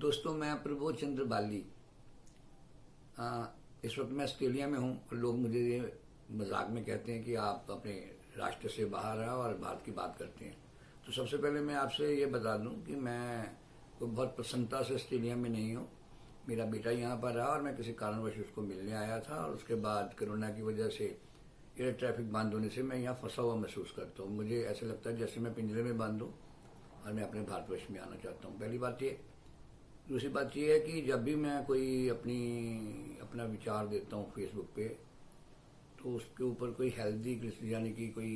दोस्तों, मैं प्रबोध चंद्र बाली। इस वक्त मैं ऑस्ट्रेलिया में हूँ और लोग मुझे ये मजाक में कहते हैं कि आप अपने राष्ट्र से बाहर हैं और भारत की बात करते हैं। तो सबसे पहले मैं आपसे ये बता दूं कि मैं कोई बहुत प्रसन्नता से ऑस्ट्रेलिया में नहीं हूँ। मेरा बेटा यहाँ पर रहा और मैं किसी कारणवश उसको मिलने आया था, और उसके बाद कोरोना की वजह से एयर ट्रैफिक बंद होने से मैं यहाँ फंसा हुआ महसूस करता हूँ। मुझे ऐसा लगता है जैसे मैं पिंजरे में बंद हूँ और मैं अपने भारतवर्ष में आना चाहता हूँ। पहली बात ये। दूसरी बात यह है कि जब भी मैं कोई अपना विचार देता हूँ फेसबुक पे, तो उसके ऊपर कोई हेल्दी क्रिटिसिज्म यानी कि कोई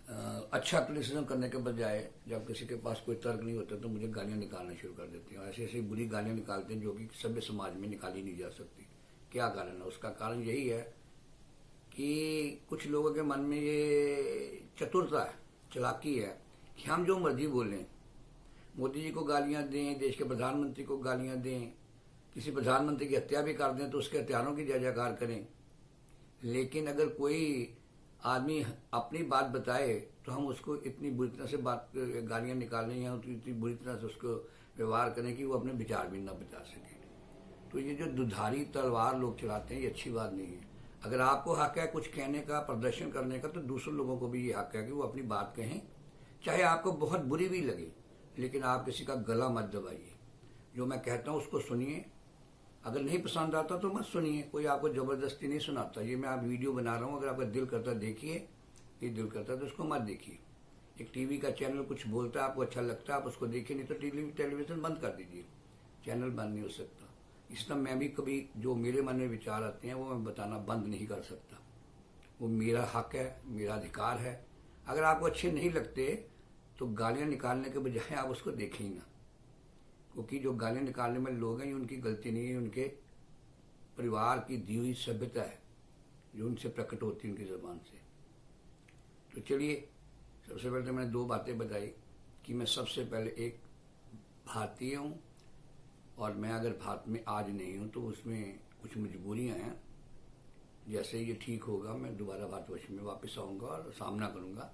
अच्छा क्रिटिसिज्म करने के बजाय जब किसी के पास कोई तर्क नहीं होता तो मुझे गालियाँ निकालना शुरू कर देती हैं। ऐसी ऐसी बुरी गालियाँ निकालते हैं जो कि सभ्य समाज में निकाली नहीं जा सकती। क्या कारण है? उसका कारण यही है कि कुछ लोगों के मन में ये चतुरता है, चालाकी है कि हम जो मर्जी बोलें, मोदी जी को गालियां दें, देश के प्रधानमंत्री को गालियां दें, किसी प्रधानमंत्री की हत्या भी कर दें तो उसके हत्यारों की जय जयकार करें। लेकिन अगर कोई आदमी अपनी बात बताए तो हम उसको इतनी बुरी तरह से गालियां निकालें या इतनी बुरी तरह से उसको व्यवहार करें कि वो अपने विचार भी ना बता सके। तो ये जो दुधारी तलवार लोग चलाते हैं, ये अच्छी बात नहीं है। अगर आपको हक है कुछ कहने का, प्रदर्शन करने का, तो दूसरे लोगों को भी ये हक है कि वो अपनी बात कहें, चाहे आपको बहुत बुरी भी लगे, लेकिन आप किसी का गला मत दबाइए। जो मैं कहता हूँ उसको सुनिए। अगर नहीं पसंद आता तो मत सुनिए। कोई आपको जबरदस्ती नहीं सुनाता। ये मैं आप वीडियो बना रहा हूँ, अगर आपका दिल करता देखिए, नहीं दिल करता तो उसको मत देखिए। एक टीवी का चैनल कुछ बोलता है, आपको अच्छा लगता है, आप उसको देखिए, नहीं तो टेलीविजन बंद कर दीजिए। चैनल बंद नहीं हो सकता। इस तरह मैं भी कभी जो मेरे मन में विचार आते हैं वो मैं बताना बंद नहीं कर सकता। वो मेरा हक है, मेरा अधिकार है। अगर आपको अच्छे नहीं लगते तो गालियां निकालने के बजाय आप उसको देखें ही ना, क्योंकि जो गालियां निकालने में लोग हैं ये उनकी गलती नहीं है, उनके परिवार की दी हुई सभ्यता है जो उनसे प्रकट होती है उनकी जबान से। तो चलिए, सबसे पहले तो मैंने दो बातें बताई कि मैं सबसे पहले एक भारतीय हूँ, और मैं अगर भारत में आज नहीं हूँ तो उसमें कुछ मजबूरियाँ हैं। जैसे ये ठीक होगा मैं दोबारा भारतवर्ष में वापस आऊँगा और सामना करूँगा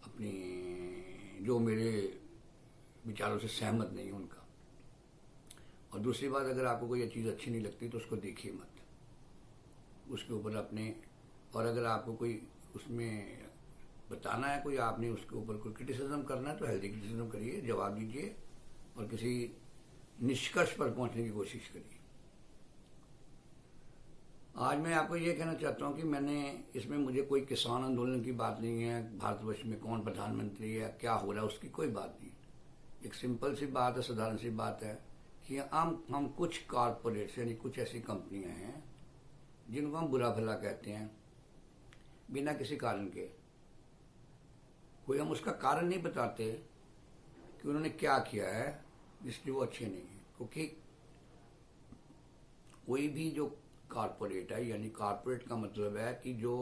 अपनी जो मेरे विचारों से सहमत नहीं है उनका। और दूसरी बात, अगर आपको कोई चीज़ अच्छी नहीं लगती तो उसको देखिए मत, उसके ऊपर अपने, और अगर आपको कोई उसमें बताना है, कोई आपने उसके ऊपर कोई क्रिटिसिज्म करना है तो हेल्दी क्रिटिसिज्म करिए, जवाब दीजिए और किसी निष्कर्ष पर पहुंचने की कोशिश करिए। आज मैं आपको ये कहना चाहता हूँ कि इसमें मुझे कोई किसान आंदोलन की बात नहीं है, भारतवर्ष में कौन प्रधानमंत्री है, क्या हो रहा है, उसकी कोई बात नहीं। एक सिंपल सी बात है, साधारण सी बात है कि हम कुछ कॉरपोरेट्स यानी कुछ ऐसी कंपनियां हैं जिनको हम बुरा भला कहते हैं बिना किसी कारण के। कोई हम उसका कारण नहीं बताते कि उन्होंने क्या किया है जिसलिए वो अच्छे नहीं है। क्योंकि कोई भी जो कॉरपोरेट है, यानी कॉरपोरेट का मतलब है कि जो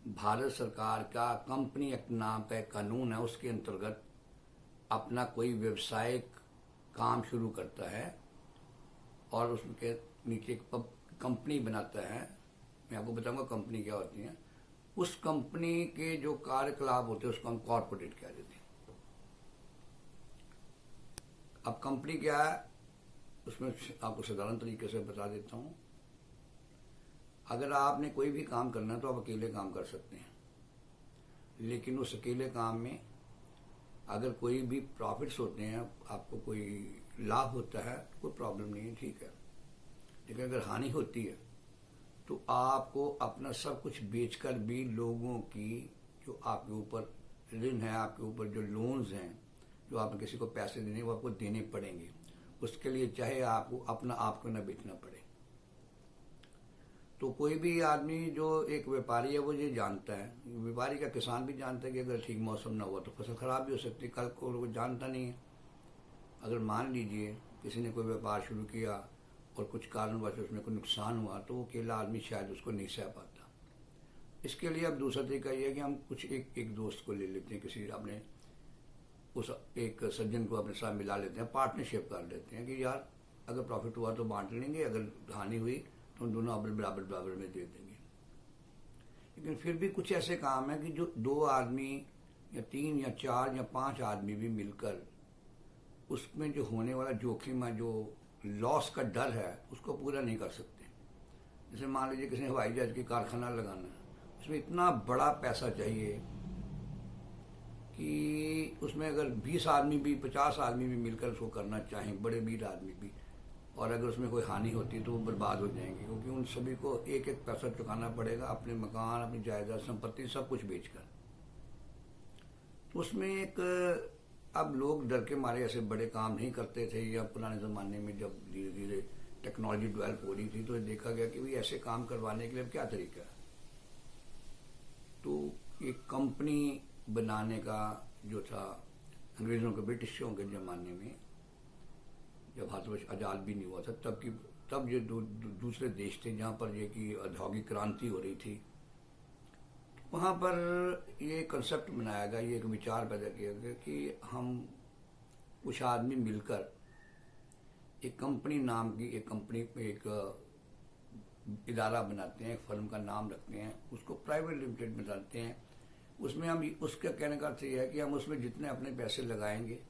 भारत सरकार का कंपनी एक्ट नाम का एक कानून है, उसके अंतर्गत अपना कोई व्यवसायिक काम शुरू करता है और उसके नीचे एक कंपनी बनाता है। मैं आपको बताऊंगा कंपनी क्या होती है। उस कंपनी के जो कार्यकलाप होते हैं उसको हम कॉरपोरेट कह देते हैं। अब कंपनी क्या है उसमें आपको साधारण तरीके से बता देता हूं। अगर आपने कोई भी काम करना है तो आप अकेले काम कर सकते हैं, लेकिन उस अकेले काम में अगर कोई भी प्रॉफिट्स होते हैं, आपको कोई लाभ होता है, कोई प्रॉब्लम नहीं है, ठीक है। लेकिन अगर हानि होती है तो आपको अपना सब कुछ बेचकर भी लोगों की जो आपके ऊपर ऋण है, आपके ऊपर जो लोन्स हैं, जो आपने किसी को पैसे देने वो आपको देने पड़ेंगे। उसके लिए चाहे आपको अपना आपको न बेचना पड़े। तो कोई भी आदमी जो एक व्यापारी है वो ये जानता है, व्यापारी का किसान भी जानता है कि अगर ठीक मौसम ना हुआ तो फसल खराब भी हो सकती है, कल को वो जानता नहीं है। अगर मान लीजिए किसी ने कोई व्यापार शुरू किया और कुछ कारणवश उसमें कोई नुकसान हुआ तो वो अकेला आदमी शायद उसको नहीं सह पाता। इसके लिए अब दूसरा तरीका ये है कि हम कुछ एक दोस्त को ले लेते हैं, किसी अपने उस एक सज्जन को अपने साथ मिला लेते हैं, पार्टनरशिप कर लेते हैं कि यार अगर प्रॉफिट हुआ तो बांट लेंगे, अगर हानि हुई तो दोनों बराबर बराबर में दे देंगे। लेकिन फिर भी कुछ ऐसे काम है कि जो दो आदमी या तीन या चार या पांच आदमी भी मिलकर उसमें जो होने वाला जोखिम है, जो लॉस का डर है, उसको पूरा नहीं कर सकते। जैसे मान लीजिए किसी ने हवाई जहाज की कारखाना लगाना है, उसमें इतना बड़ा पैसा चाहिए कि उसमें अगर 20 आदमी भी 50 आदमी भी मिलकर उसको करना चाहें, बड़े 20 आदमी भी, और अगर उसमें कोई हानि होती है तो वो बर्बाद हो जाएंगे, क्योंकि उन सभी को एक एक पैसा चुकाना पड़ेगा, अपने मकान, अपनी जायदाद, संपत्ति सब कुछ बेचकर। तो उसमें एक, अब लोग डर के मारे ऐसे बड़े काम नहीं करते थे, या पुराने ज़माने में जब धीरे धीरे टेक्नोलॉजी डेवलप हो रही थी तो देखा गया कि भाई ऐसे काम करवाने के लिए क्या तरीका है। तो ये कंपनी बनाने का जो था, अंग्रेज़ों के, ब्रिटिशों के ज़माने में, जब भारतवर्ष आज़ाद भी नहीं हुआ था, तब ये दूसरे देश थे जहाँ पर ये कि औद्योगिक क्रांति हो रही थी, वहाँ पर ये कंसेप्ट बनाया गया, ये एक विचार पैदा किया गया कि हम कुछ आदमी मिलकर एक कंपनी नाम की एक इदारा बनाते हैं, एक फर्म का नाम रखते हैं, उसको प्राइवेट लिमिटेड में डालते हैं। उसमें हम, उसका कहने का अर्थ यह है कि हम उसमें जितने अपने पैसे लगाएंगे,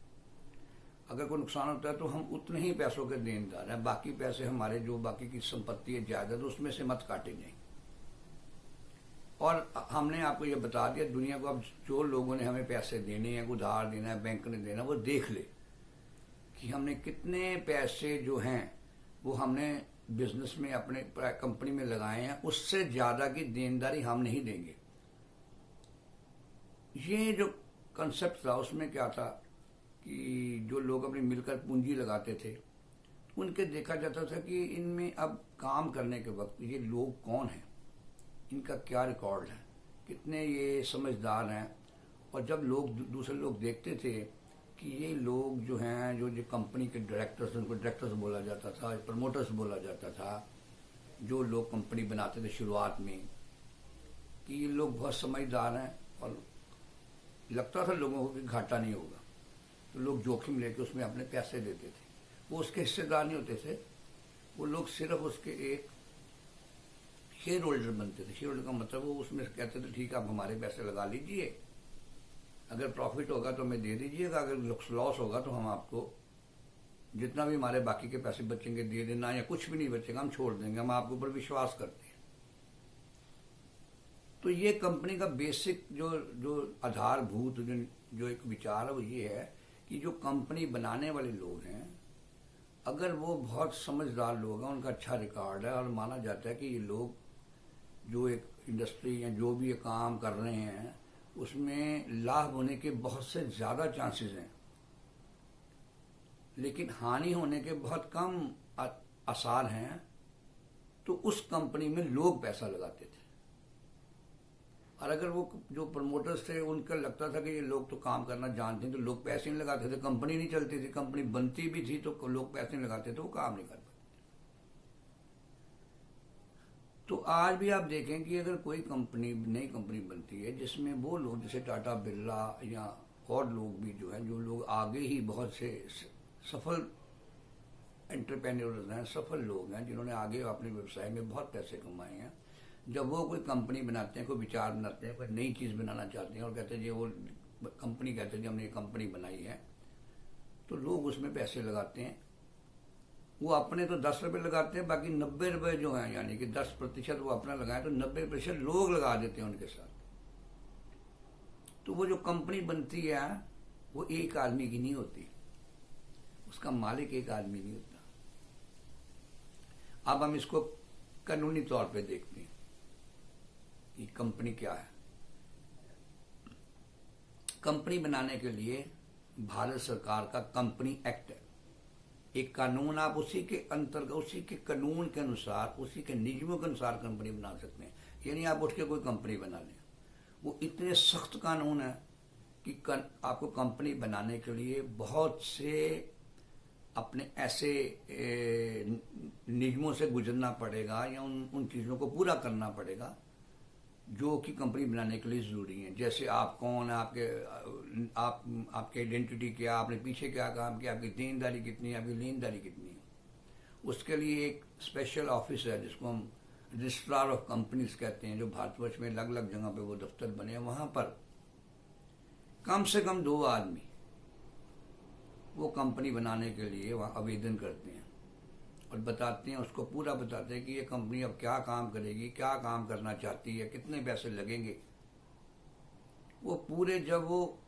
अगर कोई नुकसान होता है तो हम उतने ही पैसों के देनदार हैं, बाकी पैसे हमारे जो बाकी की संपत्ति है, जायदाद, उसमें से मत काटे जाएंगे। और हमने आपको ये बता दिया दुनिया को, अब जो लोगों ने हमें पैसे देने हैं, उधार देना है, बैंक ने देना, वो देख ले कि हमने कितने पैसे जो हैं वो हमने बिजनेस में, अपने कंपनी में लगाए हैं, उससे ज़्यादा की देनदारी हम नहीं देंगे। ये जो कंसेप्ट था, उसमें क्या था कि जो लोग अपनी मिलकर पूंजी लगाते थे, उनके देखा जाता था कि इनमें अब काम करने के वक्त ये लोग कौन हैं, इनका क्या रिकॉर्ड है, कितने ये समझदार हैं। और जब लोग, दूसरे लोग देखते थे कि ये लोग जो हैं, जो कंपनी के डायरेक्टर्स, उनको डायरेक्टर्स बोला जाता था, प्रमोटर्स बोला जाता था, जो लोग कंपनी बनाते थे शुरुआत में, कि ये लोग बहुत समझदार हैं, और लगता था लोगों को कि घाटा नहीं होगा, तो लोग जोखिम लेके उसमें अपने पैसे देते थे। वो उसके हिस्सेदार नहीं होते थे, वो लोग सिर्फ उसके एक शेयर होल्डर बनते थे। शेयर होल्डर का मतलब वो उसमें कहते थे ठीक है, आप हमारे पैसे लगा लीजिए, अगर प्रॉफिट होगा तो हमें दे दीजिएगा, अगर लॉस होगा तो हम आपको जितना भी हमारे बाकी के पैसे बचेंगे दे देना, या कुछ भी नहीं बचेगा हम छोड़ देंगे, हम आपके ऊपर विश्वास करते हैं। तो ये कंपनी का बेसिक जो आधारभूत जो एक विचार है वो ये है कि जो कंपनी बनाने वाले लोग हैं, अगर वो बहुत समझदार लोग हैं, उनका अच्छा रिकॉर्ड है, और माना जाता है कि ये लोग जो एक इंडस्ट्री या जो भी ये काम कर रहे हैं उसमें लाभ होने के बहुत से ज़्यादा चांसेस हैं, लेकिन हानि होने के बहुत कम आसार हैं, तो उस कंपनी में लोग पैसा लगाते थे। और अगर वो जो प्रमोटर्स थे उनका लगता था कि ये लोग तो काम करना जानते हैं, तो लोग पैसे नहीं लगाते थे, कंपनी नहीं चलती थी, कंपनी बनती भी थी तो लोग पैसे नहीं लगाते थे, वो काम नहीं कर पाते। तो आज भी आप देखें कि अगर कोई कंपनी, नई कंपनी बनती है जिसमें वो लोग जैसे टाटा, बिरला या और लोग भी जो हैं, जो लोग आगे ही बहुत से सफल एंटरप्रेन्योर्स हैं, सफल लोग हैं, जिन्होंने आगे अपने व्यवसाय में बहुत पैसे कमाए हैं, जब वो कोई कंपनी बनाते हैं, कोई विचार बनाते हैं, कोई नई चीज़ बनाना चाहते हैं और कहते हैं जी वो कंपनी, कहते हैं जी हमने ये कंपनी बनाई है, तो लोग उसमें पैसे लगाते हैं। वो अपने तो 10 रुपये लगाते हैं, बाकी 90 रुपये जो हैं, यानी कि 10% वो अपना लगाएं तो 90% लोग लगा देते हैं उनके साथ। तो वो जो कंपनी बनती है वो एक आदमी की नहीं होती, उसका मालिक एक आदमी नहीं होता। अब हम इसको कानूनी तौर पे देखते हैं कि कंपनी क्या है। कंपनी बनाने के लिए भारत सरकार का कंपनी एक्ट है, एक कानून, आप उसी के अंतर्गत, उसी के कानून के अनुसार, उसी के नियमों के अनुसार कंपनी बना सकते हैं। यानी आप उठ के कोई कंपनी बना लें, वो इतने सख्त कानून है कि आपको कंपनी बनाने के लिए बहुत से अपने ऐसे नियमों से गुजरना पड़ेगा, या उन चीज़ों को पूरा करना पड़ेगा जो कि कंपनी बनाने के लिए ज़रूरी है। जैसे आप कौन है, आपके आइडेंटिटी क्या, आपने पीछे क्या काम किया, आपकी देनदारी कितनी है, आपकी लेनदारी कितनी है। उसके लिए एक स्पेशल ऑफिस है जिसको हम रजिस्ट्रार ऑफ कंपनीज कहते हैं, जो भारतवर्ष में अलग अलग जगह पे वो दफ्तर बने हैं। वहाँ पर कम से कम 2 आदमी वो कंपनी बनाने के लिए वहाँ आवेदन करते हैं और बताते हैं, उसको पूरा बताते हैं कि ये कंपनी अब क्या काम करेगी, क्या काम करना चाहती है, कितने पैसे लगेंगे। वो पूरे जब वो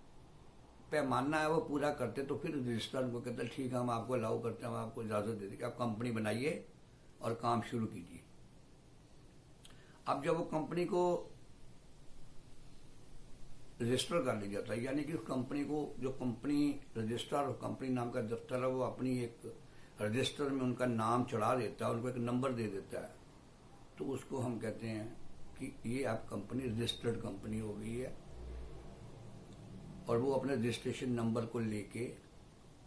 पैमाना है वो पूरा करते तो फिर रजिस्ट्रार को कहते ठीक है, हम आपको अलाउ करते हैं, हम आपको इजाज़त देते कि आप कंपनी बनाइए और काम शुरू कीजिए। अब जब वो कंपनी को रजिस्टर कर लिया जाता है, यानी कि उस कंपनी को, जो कंपनी रजिस्ट्रार और कंपनी नाम का दफ्तर है, वो अपनी एक रजिस्टर में उनका नाम चढ़ा देता है, उनको एक नंबर दे देता है, तो उसको हम कहते हैं कि ये आप कंपनी रजिस्टर्ड कंपनी हो गई है। और वो अपने रजिस्ट्रेशन नंबर को लेके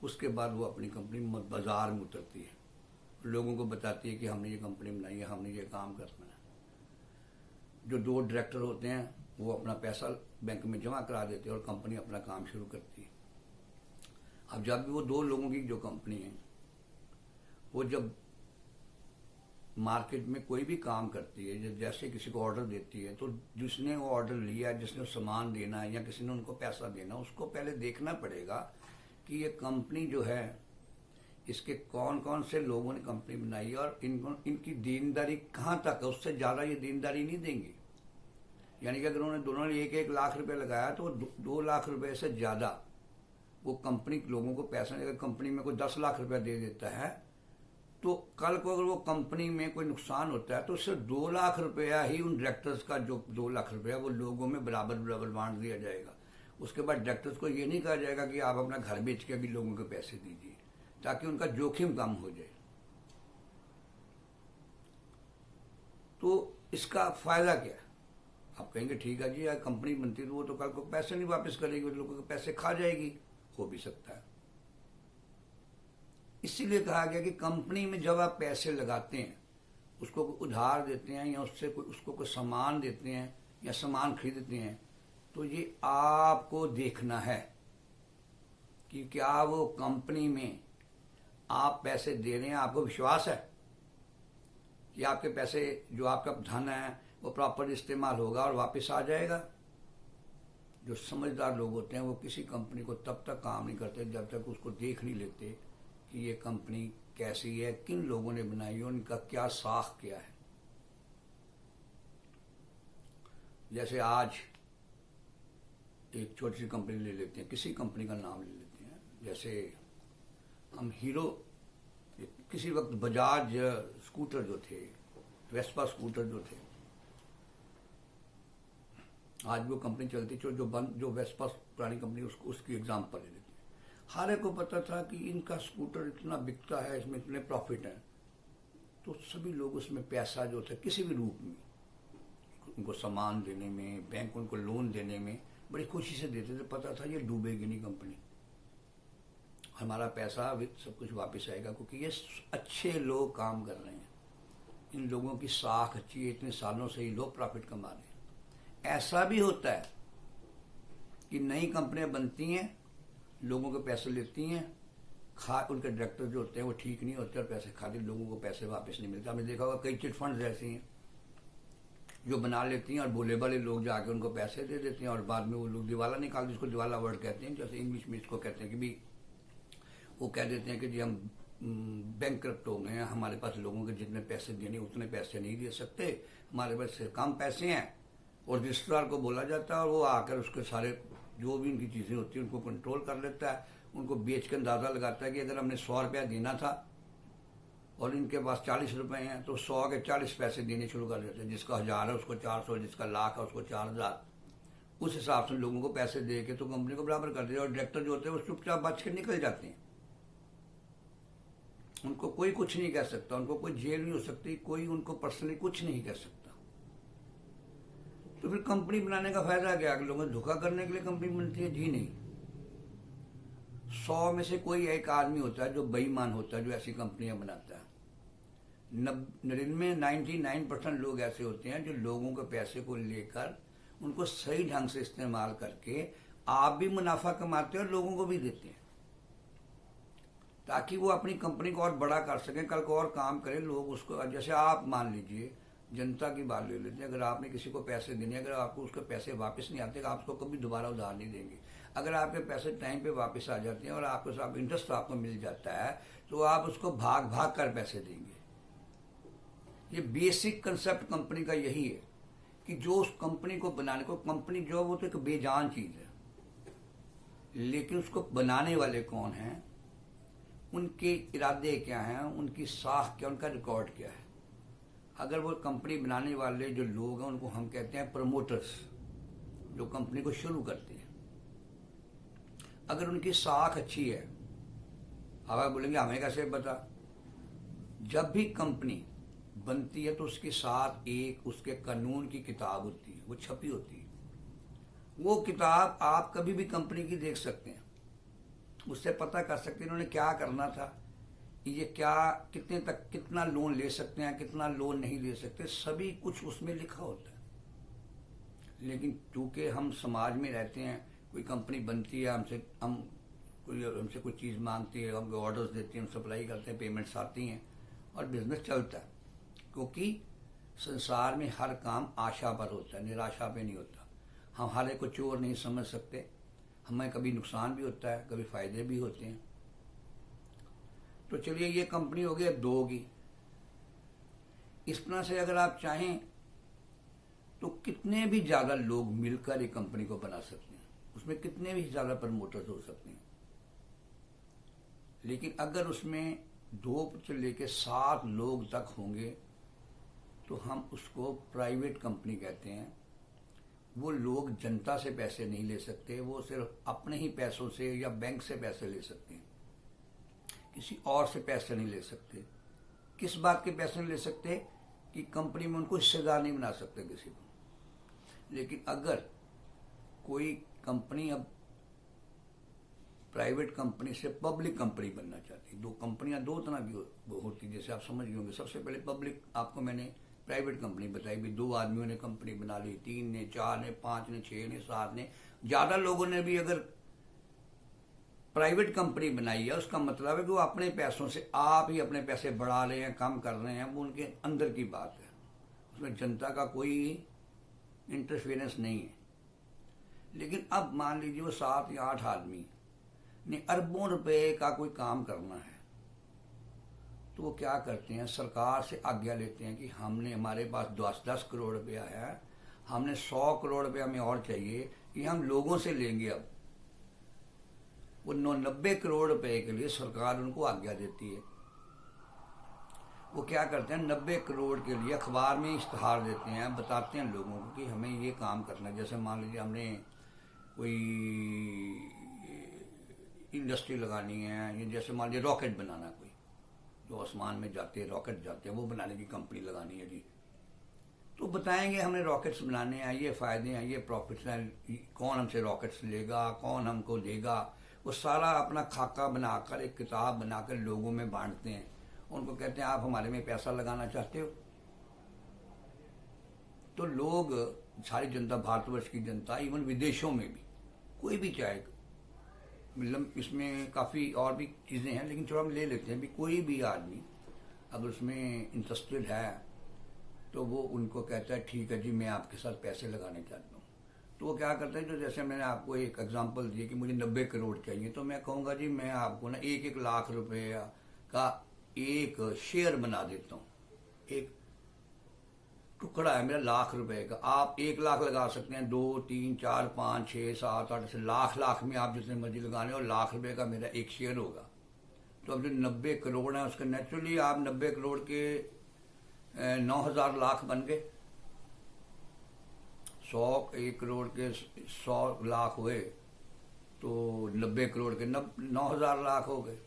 उसके बाद वो अपनी कंपनी बाजार में उतरती है, लोगों को बताती है कि हमने ये कंपनी बनाई है, हमने ये काम करना है। जो 2 डायरेक्टर होते हैं वो अपना पैसा बैंक में जमा करा देते हैं और कंपनी अपना काम शुरू करती है। अब जब भी वो 2 लोगों की जो कंपनी है वो जब मार्केट में कोई भी काम करती है, जैसे किसी को ऑर्डर देती है, तो जिसने वो ऑर्डर लिया है, जिसने सामान देना है या किसी ने उनको पैसा देना, उसको पहले देखना पड़ेगा कि ये कंपनी जो है इसके कौन कौन से लोगों ने कंपनी बनाई है और इनकी देनदारी कहाँ तक है, उससे ज़्यादा ये देनदारी नहीं देंगे। यानी कि अगर उन्होंने दोनों ने 1-1 लाख रुपए लगाया तो 2 लाख रुपए से ज़्यादा वो कंपनी लोगों को पैसा, अगर कंपनी में कोई 10 लाख रुपया दे देता है तो कल को अगर वो कंपनी में कोई नुकसान होता है तो उससे 2 लाख रुपया ही उन डायरेक्टर्स का, जो 2 लाख रुपया वो लोगों में बराबर बराबर बांट दिया जाएगा। उसके बाद डायरेक्टर्स को ये नहीं कहा जाएगा कि आप अपना घर बेच के भी लोगों को पैसे दीजिए, ताकि उनका जोखिम कम हो जाए। तो इसका फायदा क्या है? आप कहेंगे ठीक है जी, यार कंपनी बनती है तो वो तो कल को पैसे नहीं वापस करेगी, लोगों के पैसे खा जाएगी, हो भी सकता है। इसीलिए कहा गया कि कंपनी में जब आप पैसे लगाते हैं, उसको उधार देते हैं या उससे उसको कोई सामान देते हैं या सामान खरीदते हैं, तो ये आपको देखना है कि क्या वो कंपनी में आप पैसे दे रहे हैं, आपको विश्वास है कि आपके पैसे, जो आपका धन है, वो प्रॉपर इस्तेमाल होगा और वापस आ जाएगा। जो समझदार लोग होते हैं वो किसी कंपनी को तब तक काम नहीं करते जब तक उसको देख नहीं लेते कि ये कंपनी कैसी है, किन लोगों ने बनाई है, उनका क्या साख क्या है। जैसे आज एक छोटी सी कंपनी ले लेते हैं, किसी कंपनी का नाम ले लेते हैं, जैसे हम हीरो, किसी वक्त बजाज स्कूटर जो थे, वेस्पा स्कूटर जो थे, आज वो कंपनी चलती जो वेस्पा पुरानी कंपनी, उसकी एग्जाम्पल ले लेते हैं। हर एक को पता था कि इनका स्कूटर इतना बिकता है, इसमें इतने प्रॉफिट हैं, तो सभी लोग उसमें पैसा जो था किसी भी रूप में, उनको सामान देने में, बैंक उनको लोन देने में बड़ी खुशी से देते थे। पता था ये डूबेगी नहीं कंपनी, हमारा पैसा सब कुछ वापस आएगा, क्योंकि ये अच्छे लोग काम कर रहे हैं, इन लोगों की साख अच्छी है, इतने सालों से ही लोग प्रॉफिट कमा रहे हैं। ऐसा भी होता है कि नई कंपनियां बनती हैं, लोगों के पैसे लेती हैं, उनके डायरेक्टर जो होते हैं वो ठीक नहीं होते और पैसे खाते, लोगों को पैसे वापस नहीं मिलते। हमने देखा होगा कई चिट फंड्स ऐसी हैं जो बना लेती हैं और भोले भाले लोग जाके उनको पैसे दे देते हैं और बाद में वो लोग दिवाला निकालते, जिसको दिवाला वर्ड कहते हैं, जैसे इंग्लिश में इसको कहते हैं कि भी वो कह देते हैं कि जी हम बैंकक्रप्ट हो गए हैं, हमारे पास लोगों के जितने पैसे देने उतने पैसे नहीं दे सकते, हमारे पास कम पैसे हैं, और रजिस्ट्रार को बोला जाता है और वो आकर उसके सारे जो भी उनकी चीज़ें होती हैं उनको कंट्रोल कर लेता है, उनको बेच कर अंदाज़ा लगाता है कि अगर हमने 100 रुपया देना था और इनके पास 40 रुपए हैं तो 100 के 40 पैसे देने शुरू कर देते हैं। जिसका 1000 है उसको 400, जिसका लाख है उसको 4000, उस हिसाब से लोगों को पैसे दे के तो कंपनी को बराबर कर दिया। और डायरेक्टर जो होते हैं वो चुपचाप बच के निकल जाते हैं, उनको कोई कुछ नहीं कह सकता, उनको कोई जेल नहीं हो सकती, कोई उनको पर्सनली कुछ नहीं कह सकता। तो फिर कंपनी बनाने का फायदा क्या? लोगों को धोखा करने के लिए कंपनी बनती है? जी नहीं। 100 में से कोई एक आदमी होता है जो बेईमान होता है, जो ऐसी कंपनियां बनाता है। 99% लोग ऐसे होते हैं जो लोगों के पैसे को लेकर उनको सही ढंग से इस्तेमाल करके आप भी मुनाफा कमाते हैं और लोगों को भी देते हैं, ताकि वो अपनी कंपनी को और बड़ा कर सकें, कल को और काम करें, लोग उसको। जैसे आप मान लीजिए, जनता की बात ले लेते हैं, अगर आपने किसी को पैसे देने, अगर आपको उसके पैसे वापस नहीं आते, आप उसको कभी दोबारा उधार नहीं देंगे। अगर आपके पैसे टाइम पे वापस आ जाते हैं और आपके साथ इंटरेस्ट आपको मिल जाता है तो आप उसको भाग भाग कर पैसे देंगे। ये बेसिक कंसेप्ट कंपनी का यही है कि जो उस कंपनी को बनाने को, कंपनी जो वो तो एक बेजान चीज है, लेकिन उसको बनाने वाले कौन हैं, उनके इरादे क्या हैं, उनकी साख क्या, उनका रिकॉर्ड क्या है। अगर वो कंपनी बनाने वाले जो लोग हैं उनको हम कहते हैं प्रमोटर्स, जो कंपनी को शुरू करते हैं। अगर उनकी साख अच्छी है, अब आप बोलेंगे हमें कैसे पता, जब भी कंपनी बनती है तो उसके साथ एक उसके कानून की किताब होती है, वो छपी होती है। वो किताब आप कभी भी कंपनी की देख सकते हैं, उससे पता कर सकते हैं इन्होंने क्या करना था, ये क्या कितने तक कितना लोन ले सकते हैं, कितना लोन नहीं ले सकते, सभी कुछ उसमें लिखा होता है। लेकिन चूंकि हम समाज में रहते हैं, कोई कंपनी बनती है, हमसे कोई चीज़ मांगती है, हमको ऑर्डर्स देती है, हम सप्लाई करते हैं, पेमेंट्स आती हैं और बिजनेस चलता है। क्योंकि संसार में हर काम आशा पर होता है, निराशा पे नहीं होता। हम हर एक को चोर नहीं समझ सकते, हमें कभी नुकसान भी होता है, कभी फायदे भी होते हैं। तो चलिए ये कंपनी हो गई 2 की। इस तरह से अगर आप चाहें तो कितने भी ज्यादा लोग मिलकर एक कंपनी को बना सकते हैं, उसमें कितने भी ज्यादा प्रमोटर्स हो सकते हैं। लेकिन अगर उसमें 2 से लेकर 7 लोग तक होंगे तो हम उसको प्राइवेट कंपनी कहते हैं। वो लोग जनता से पैसे नहीं ले सकते, वो सिर्फ अपने ही पैसों से या बैंक से पैसे ले सकते हैं, किसी और से पैसे नहीं ले सकते। किस बात के पैसे नहीं ले सकते कि कंपनी में उनको हिस्सेदार नहीं बना सकते किसी को। लेकिन अगर कोई कंपनी अब प्राइवेट कंपनी से पब्लिक कंपनी बनना चाहती है, 2 कंपनियां 2 तरह की होती, जैसे आप समझ गए होंगे। सबसे पहले पब्लिक, आपको मैंने प्राइवेट कंपनी बताई भी, 2 आदमियों ने कंपनी बना ली, 3 ने, 4 ने, 5 ने, 6 ने, 7 ने, ज्यादा लोगों ने भी अगर प्राइवेट कंपनी बनाई है, उसका मतलब है कि वो अपने पैसों से, आप ही अपने पैसे बढ़ा रहे हैं, कम कर रहे हैं, वो उनके अंदर की बात है, उसमें जनता का कोई इंटरफेरेंस नहीं है। लेकिन अब मान लीजिए वो 7 या 8 आदमी ने अरबों रुपए का कोई काम करना है, तो वो क्या करते हैं, सरकार से आज्ञा लेते हैं कि हमने, हमारे पास 10-10 करोड़ रुपया है, हमने 100 करोड़ रुपया हमें और चाहिए, ये हम लोगों से लेंगे। अब वो 90 करोड़ रुपए के लिए सरकार उनको आज्ञा देती है। वो क्या करते हैं, 90 करोड़ के लिए अखबार में इश्तहार देते हैं, बताते हैं लोगों को कि हमें ये काम करना है। जैसे मान लीजिए हमने कोई इंडस्ट्री लगानी है, या जैसे मान लीजिए रॉकेट बनाना, कोई जो आसमान में जाते हैं, रॉकेट जाते हैं, वो बनाने की कंपनी लगानी है जी, तो बताएंगे हमने रॉकेट्स बनाने हैं, ये फायदे हैं, ये प्रॉफिट्स हैं, कौन हमसे रॉकेट्स लेगा, कौन हमको देगा। वो सारा अपना खाका बनाकर, एक किताब बनाकर लोगों में बांटते हैं। उनको कहते हैं आप हमारे में पैसा लगाना चाहते हो। तो लोग, सारी जनता, भारतवर्ष की जनता, इवन विदेशों में भी, कोई भी चाहे, मतलब इसमें काफ़ी और भी चीज़ें हैं, लेकिन चलो हम ले लेते हैं भी, कोई भी आदमी अगर उसमें इंटरेस्टेड है तो वो उनको कहता है ठीक है जी, मैं आपके साथ पैसे लगाने चाहता हूँ। तो वो क्या करते हैं, जो जैसे मैंने आपको एक एग्जांपल दिया कि मुझे 90 करोड़ चाहिए, तो मैं कहूँगा जी मैं आपको ना 1-1 लाख रुपए का एक शेयर बना देता हूँ, एक टुकड़ा है मेरा लाख रुपए का, आप 1 लाख लगा सकते हैं, 2, 3, 4, 5, 6, 7, 8 से लाख में आप जितने मर्जी लगाने, और लाख रुपए का मेरा एक शेयर होगा। तो अब जो 90 करोड़ है उसका नेचुरली आप 90 करोड़ के 9,000 लाख बन गए, 1 करोड़ के 100 लाख हुए, तो 90 करोड़ के 9,000 लाख हो गए,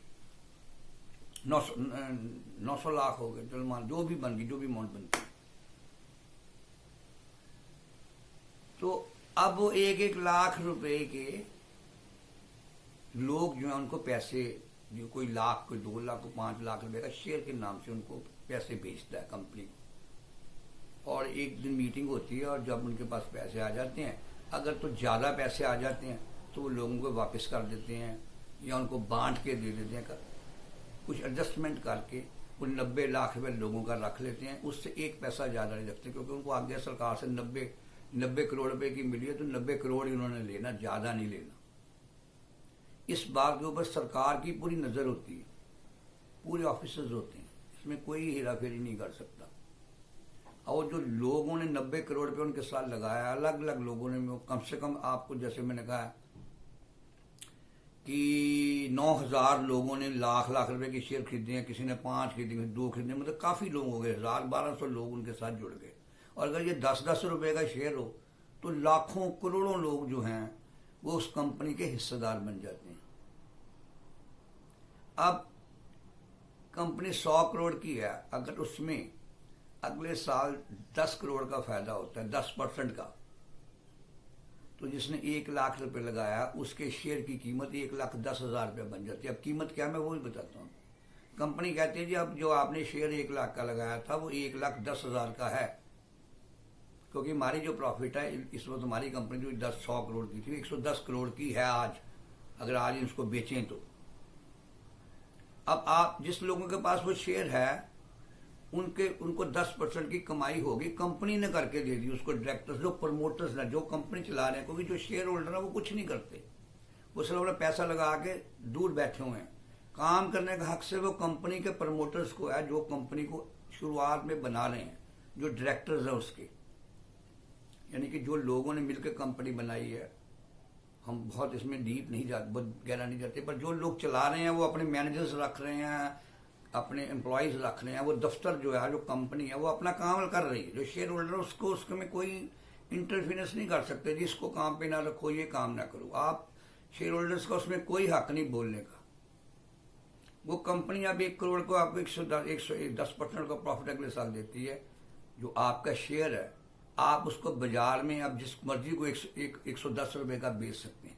900 लाख हो गए, चलो मान जो भी बन गई, जो भी अमाउंट बन गई। तो अब वो 1-1 लाख रुपए के लोग जो है उनको पैसे, जो कोई लाख, कोई 2 लाख, कोई 5 लाख रुपए का शेयर के नाम से उनको पैसे भेजता है कंपनी को। और एक दिन मीटिंग होती है, और जब उनके पास पैसे आ जाते हैं, अगर तो ज़्यादा पैसे आ जाते हैं तो वो लोगों को वापस कर देते हैं या उनको बांट के दे देते हैं, कुछ एडजस्टमेंट करके वो 90 लाख रुपए लोगों का रख लेते हैं, उससे 1 पैसा ज़्यादा नहीं रखते, क्योंकि उनको आज्ञा सरकार से 90 करोड़ रुपए की मिली है, तो 90 करोड़ ही उन्होंने लेना, ज़्यादा नहीं लेना। इस बात के ऊपर सरकार की पूरी नज़र होती है, पूरे ऑफिसर्स होते हैं, इसमें कोई हेराफेरी नहीं कर सकता। और जो लोगों ने 90 करोड़ रुपये उनके साथ लगाया, अलग अलग लोगों ने, कम से कम आपको जैसे मैंने कहा कि 9,000 लोगों ने लाख लाख रुपए के शेयर खरीदे हैं, किसी ने 5 खरीदे, 2 खरीदे, मतलब काफ़ी लोग हो गए, 1,000-1,200 लोग उनके साथ जुड़ गए। और अगर ये 10-10 रुपए का शेयर हो तो लाखों करोड़ों लोग जो हैं वो उस कंपनी के हिस्सेदार बन जाते हैं। अब कंपनी 100 करोड़ की है, अगर उसमें अगले साल 10 करोड़ का फायदा होता है, 10% का, तो जिसने 1 लाख रुपए लगाया उसके शेयर की कीमत 1,10,000 रुपये बन जाती है। अब कीमत क्या, मैं वो भी बताता हूँ। कंपनी कहती है जी अब जो आपने शेयर 1 लाख का लगाया था वो 1,10,000 का है, क्योंकि हमारी जो प्रॉफिट है इस वक्त हमारी कंपनी जो 100 करोड़ की थी 110 करोड़ की है आज, अगर आज इसको बेचें तो। अब आप जिस लोगों के पास वो शेयर है उनको 10% की कमाई होगी, कंपनी ने करके दे दी उसको, डायरेक्टर्स, जो प्रमोटर्स हैं, जो कंपनी चला रहे हैं, क्योंकि जो शेयर होल्डर है वो कुछ नहीं करते, वो सिर्फ अपना पैसा लगा के दूर बैठे हुए हैं। काम करने का हक से वो कंपनी के प्रमोटर्स को है, जो कंपनी को शुरुआत में बना रहे हैं, जो डायरेक्टर्स हैं उसके, यानी कि जो लोगों ने मिलकर कंपनी बनाई है। हम बहुत इसमें डीप नहीं जाते, बहुत गहरा नहीं जाते, पर जो लोग चला रहे हैं वो अपने मैनेजर्स रख रहे हैं, अपने एम्प्लॉयज रख रहे हैं, वो दफ्तर जो है, जो कंपनी है, वो अपना काम कर रही है। जो शेयर होल्डर उसको उसके में कोई इंटरफेरेंस नहीं कर सकते, जिसको काम पे ना रखो, ये काम ना करो। आप शेयर होल्डर्स का उसमें कोई हक नहीं बोलने का। वो कंपनी अब 1 करोड़ को आपको 110% का प्रॉफिट अगले साल देती है। जो आपका शेयर है आप उसको बाजार में अब जिस मर्जी को 110 रुपये का बेच सकते हैं।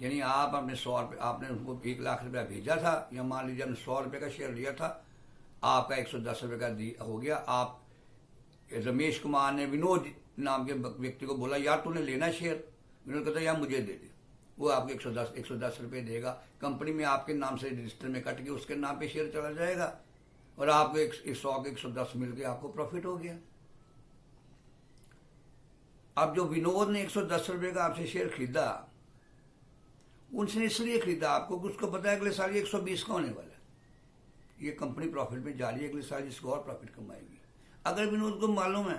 यानी आप अपने 100 रुपये, आपने उनको 1 लाख रुपया भेजा था, या मान लीजिए आपने 100 रुपये का शेयर लिया था, आपका 110 रुपये का हो गया। आप रमेश कुमार ने विनोद नाम के व्यक्ति को बोला यार तूने लेना शेयर, विनोद कहता यार मुझे दे दे, वो आपको 110 रुपये देगा। कंपनी में आपके नाम से रजिस्टर में कट के उसके नाम पे शेयर चला जाएगा और आपको 100 के 110 मिल के आपको प्रॉफिट हो गया। अब जो विनोद ने 110 रुपये का आपसे शेयर खरीदा, उनसे इसलिए खरीदा आपको कि उसको पता है अगले साल 120 का होने वाला है, ये कंपनी प्रॉफिट में जा रही है, अगले साल इसको और प्रॉफिट कमाएगी। अगर विनोद को मालूम है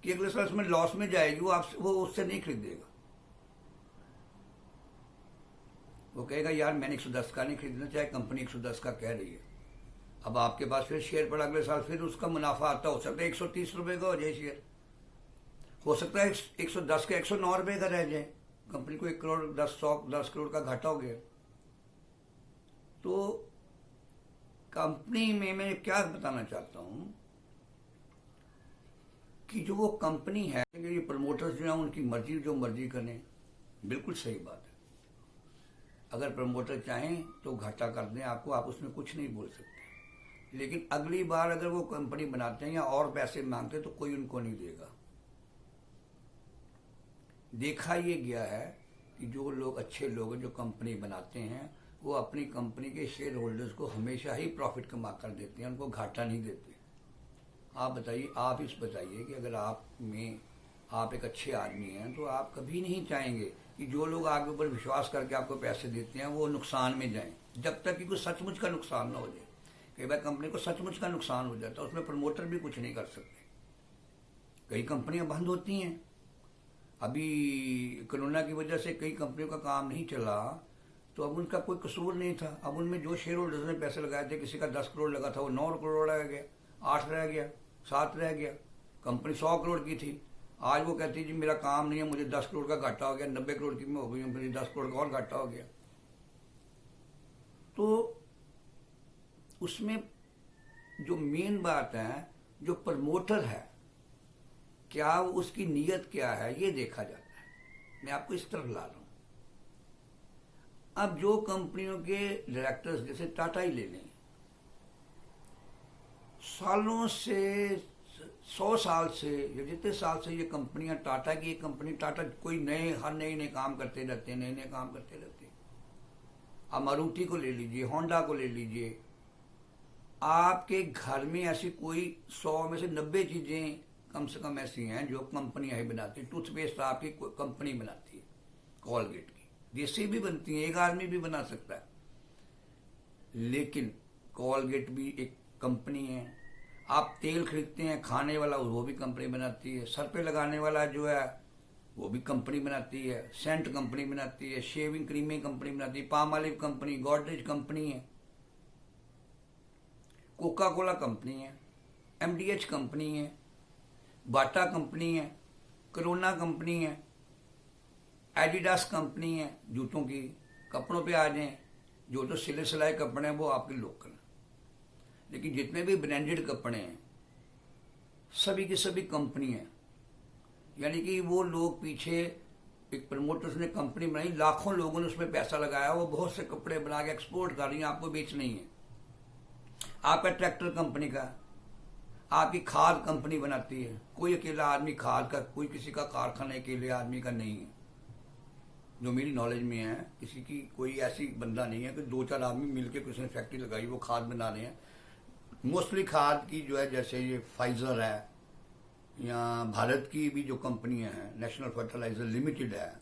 कि अगले साल इसमें लॉस में जाएगी, वो उससे नहीं खरीदेगा। वो कहेगा यार मैंने 110 का नहीं खरीदना, चाहे कंपनी 110 का कह रही है। अब आपके पास फिर शेयर पड़ा, अगले साल फिर उसका मुनाफा आता, हो सकता है 130 रुपये का हो जाए शेयर, हो सकता है 110 का 109 रुपये का रह जाए, कंपनी को 1 करोड़ 10 करोड़ का घाटा हो गया। तो कंपनी में मैं क्या बताना चाहता हूं कि जो वो कंपनी है, ये प्रमोटर्स जो है उनकी मर्जी, जो मर्जी करें, बिल्कुल सही बात है। अगर प्रमोटर चाहें तो घाटा कर दें आपको, आप उसमें कुछ नहीं बोल सकते। लेकिन अगली बार अगर वो कंपनी बनाते हैं या और पैसे मांगते हैं तो कोई उनको नहीं देगा। देखा ये गया है कि जो लोग अच्छे लोग हैं, जो कंपनी बनाते हैं, वो अपनी कंपनी के शेयर होल्डर्स को हमेशा ही प्रॉफिट कमा कर देते हैं, उनको घाटा नहीं देते। आप बताइए, आप इस बताइए कि अगर आप एक अच्छे आदमी हैं तो आप कभी नहीं चाहेंगे कि जो लोग आपके ऊपर विश्वास करके आपको पैसे देते हैं वो नुकसान में जाएं, जब तक कि कोई सचमुच का नुकसान ना हो जाए। कई बार कंपनी को सचमुच का नुकसान हो जाता है, उसमें प्रमोटर भी कुछ नहीं कर सकते। कई कंपनियां बंद होती हैं, अभी कोरोना की वजह से कई कंपनियों का काम नहीं चला, तो अब उनका कोई कसूर नहीं था। अब उनमें जो शेयर होल्डर्स ने पैसे लगाए थे, किसी का 10 करोड़ लगा था वो 9 करोड़ रह गया, 8 रह गया, 7 रह गया। कंपनी 100 करोड़ की थी, आज वो कहती जी मेरा काम नहीं है, मुझे 10 करोड़ का घाटा हो गया, 90 करोड़ की मैं हो गई, मुझे 10 करोड़ का और घाटा हो गया। तो उसमें जो मेन बात है, जो प्रमोटर है, क्या उसकी नीयत क्या है, ये देखा जाता है। मैं आपको इस तरफ ला रहा हूं। अब जो कंपनियों के डायरेक्टर्स, जैसे टाटा ही ले लें, सालों से 100 साल से या जितने साल से ये कंपनियां, टाटा की एक कंपनी, टाटा कोई हर नए काम करते रहते हैं, नए काम करते रहते हैं। अब मारुति को ले लीजिए, होंडा को ले लीजिए, आपके घर में ऐसी कोई 100 में से 90 चीजें कम से कम ऐसी हैं जो कंपनियां ही बनाती है। टूथपेस्ट आपकी कंपनी बनाती है, कोलगेट की, देसी भी बनती हैं, एक आदमी भी बना सकता है। लेकिन कोलगेट भी एक कंपनी है। आप तेल खरीदते हैं खाने वाला, वो भी कंपनी बनाती है। सर पे लगाने वाला जो है वो भी कंपनी बनाती है। सेंट कंपनी बनाती है। शेविंग क्रीमें कंपनी बनाती है। Palm olive company, Godrej company है, कोका कोला कंपनी है, एमडीएच कंपनी है, बाटा कंपनी है, कोरोना कंपनी है, एडिडास कंपनी है जूतों की। कपड़ों पे आ जाएं, जो तो सिले सिलाए कपड़े हैं वो आपके लोकल। लेकिन जितने भी ब्रांडेड कपड़े हैं सभी की सभी कंपनी है। यानी कि वो लोग पीछे एक प्रमोटर्स ने कंपनी बनाई, लाखों लोगों ने उसमें पैसा लगाया, वो बहुत से कपड़े बना के एक्सपोर्ट कर रही हैं, आपको बेचने ही है। आपका ट्रैक्टर कंपनी का, आपकी खाद कंपनी बनाती है। कोई अकेला आदमी खाद का, कोई किसी का कारखाना अकेले आदमी का नहीं है जो मेरी नॉलेज में है। किसी की कोई ऐसी बंदा नहीं है कि 2-4 आदमी मिलकर किसी ने फैक्ट्री लगाई वो खाद बना रहे हैं। मोस्टली खाद की जो है, जैसे ये फाइजर है या भारत की भी जो कंपनियां हैं, नेशनल फर्टिलाइजर लिमिटेड है,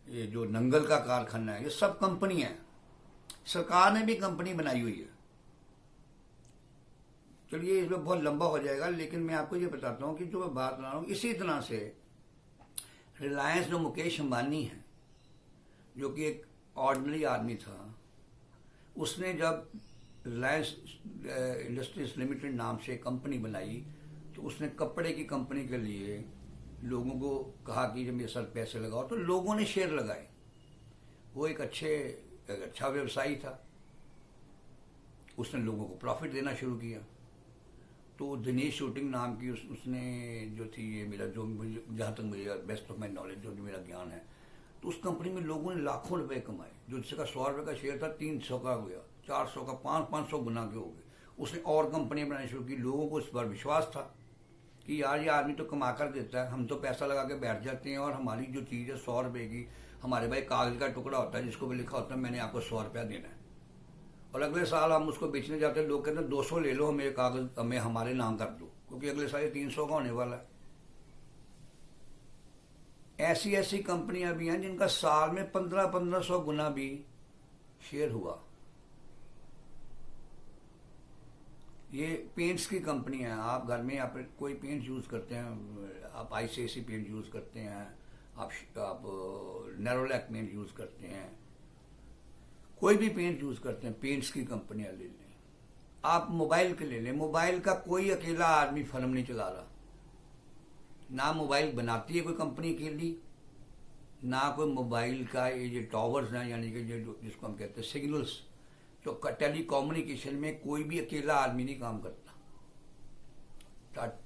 ये जो नंगल का कारखाना है, ये सब कंपनी है। सरकार ने भी कंपनी बनाई हुई है। चलिए इसमें बहुत लंबा हो जाएगा, लेकिन मैं आपको ये बताता हूँ कि जो मैं बात कर रहा हूँ इसी तरह से रिलायंस जो मुकेश अंबानी है, जो कि एक ऑर्डिनरी आदमी था, उसने जब रिलायंस इंडस्ट्रीज लिमिटेड नाम से कंपनी बनाई तो उसने कपड़े की कंपनी के लिए लोगों को कहा कि जब मेरे साथ पैसे लगाओ, तो लोगों ने शेयर लगाए। वो एक अच्छा व्यवसायी था। उसने लोगों को प्रॉफिट देना शुरू किया। तो दिनेश शूटिंग नाम की उसने जो थी, ये मेरा जो जहाँ तक मुझे बेस्ट ऑफ माई नॉलेज जो मेरा ज्ञान है, तो उस कंपनी में लोगों ने लाखों रुपए कमाए। जो जिसका 100 रुपये का शेयर था 300 का हो गया, 400 का, 500 गुना के हो गए। उसने और कंपनियां बनानी शुरू की। लोगों को इस पर विश्वास था कि यार ये आदमी तो कमा कर देता है, हम तो पैसा लगा के बैठ जाते हैं और हमारी जो चीज़ है 100 रुपये की, हमारे भाई कागज का टुकड़ा होता है जिसको भी लिखा होता है मैंने आपको 100 रुपया देना है, और अगले साल हम उसको बेचने जाते हैं, लोग कहते हैं 200 ले लो, हमें कागज हमें हमारे नाम कर दो, क्योंकि अगले साल 300 का होने वाला है। ऐसी ऐसी कंपनियां भी हैं जिनका साल में 1500 गुना भी शेयर हुआ। ये पेंट्स की कंपनी है। आप घर में आप कोई पेंट यूज करते हैं, आप आईसीआईसी पेंट यूज करते हैं, आप नेरोलैक पेंट यूज करते हैं, कोई भी पेंट यूज करते हैं, पेंट्स की कंपनियां ले लें। आप मोबाइल के ले लें, मोबाइल का कोई अकेला आदमी फर्म नहीं चला रहा। ना मोबाइल बनाती है कोई कंपनी अकेली, ना कोई मोबाइल का ये जो टावर्स हैं, यानी कि जो जिसको हम कहते हैं सिग्नल्स, जो टेली कम्युनिकेशन में कोई भी अकेला आदमी नहीं काम करता।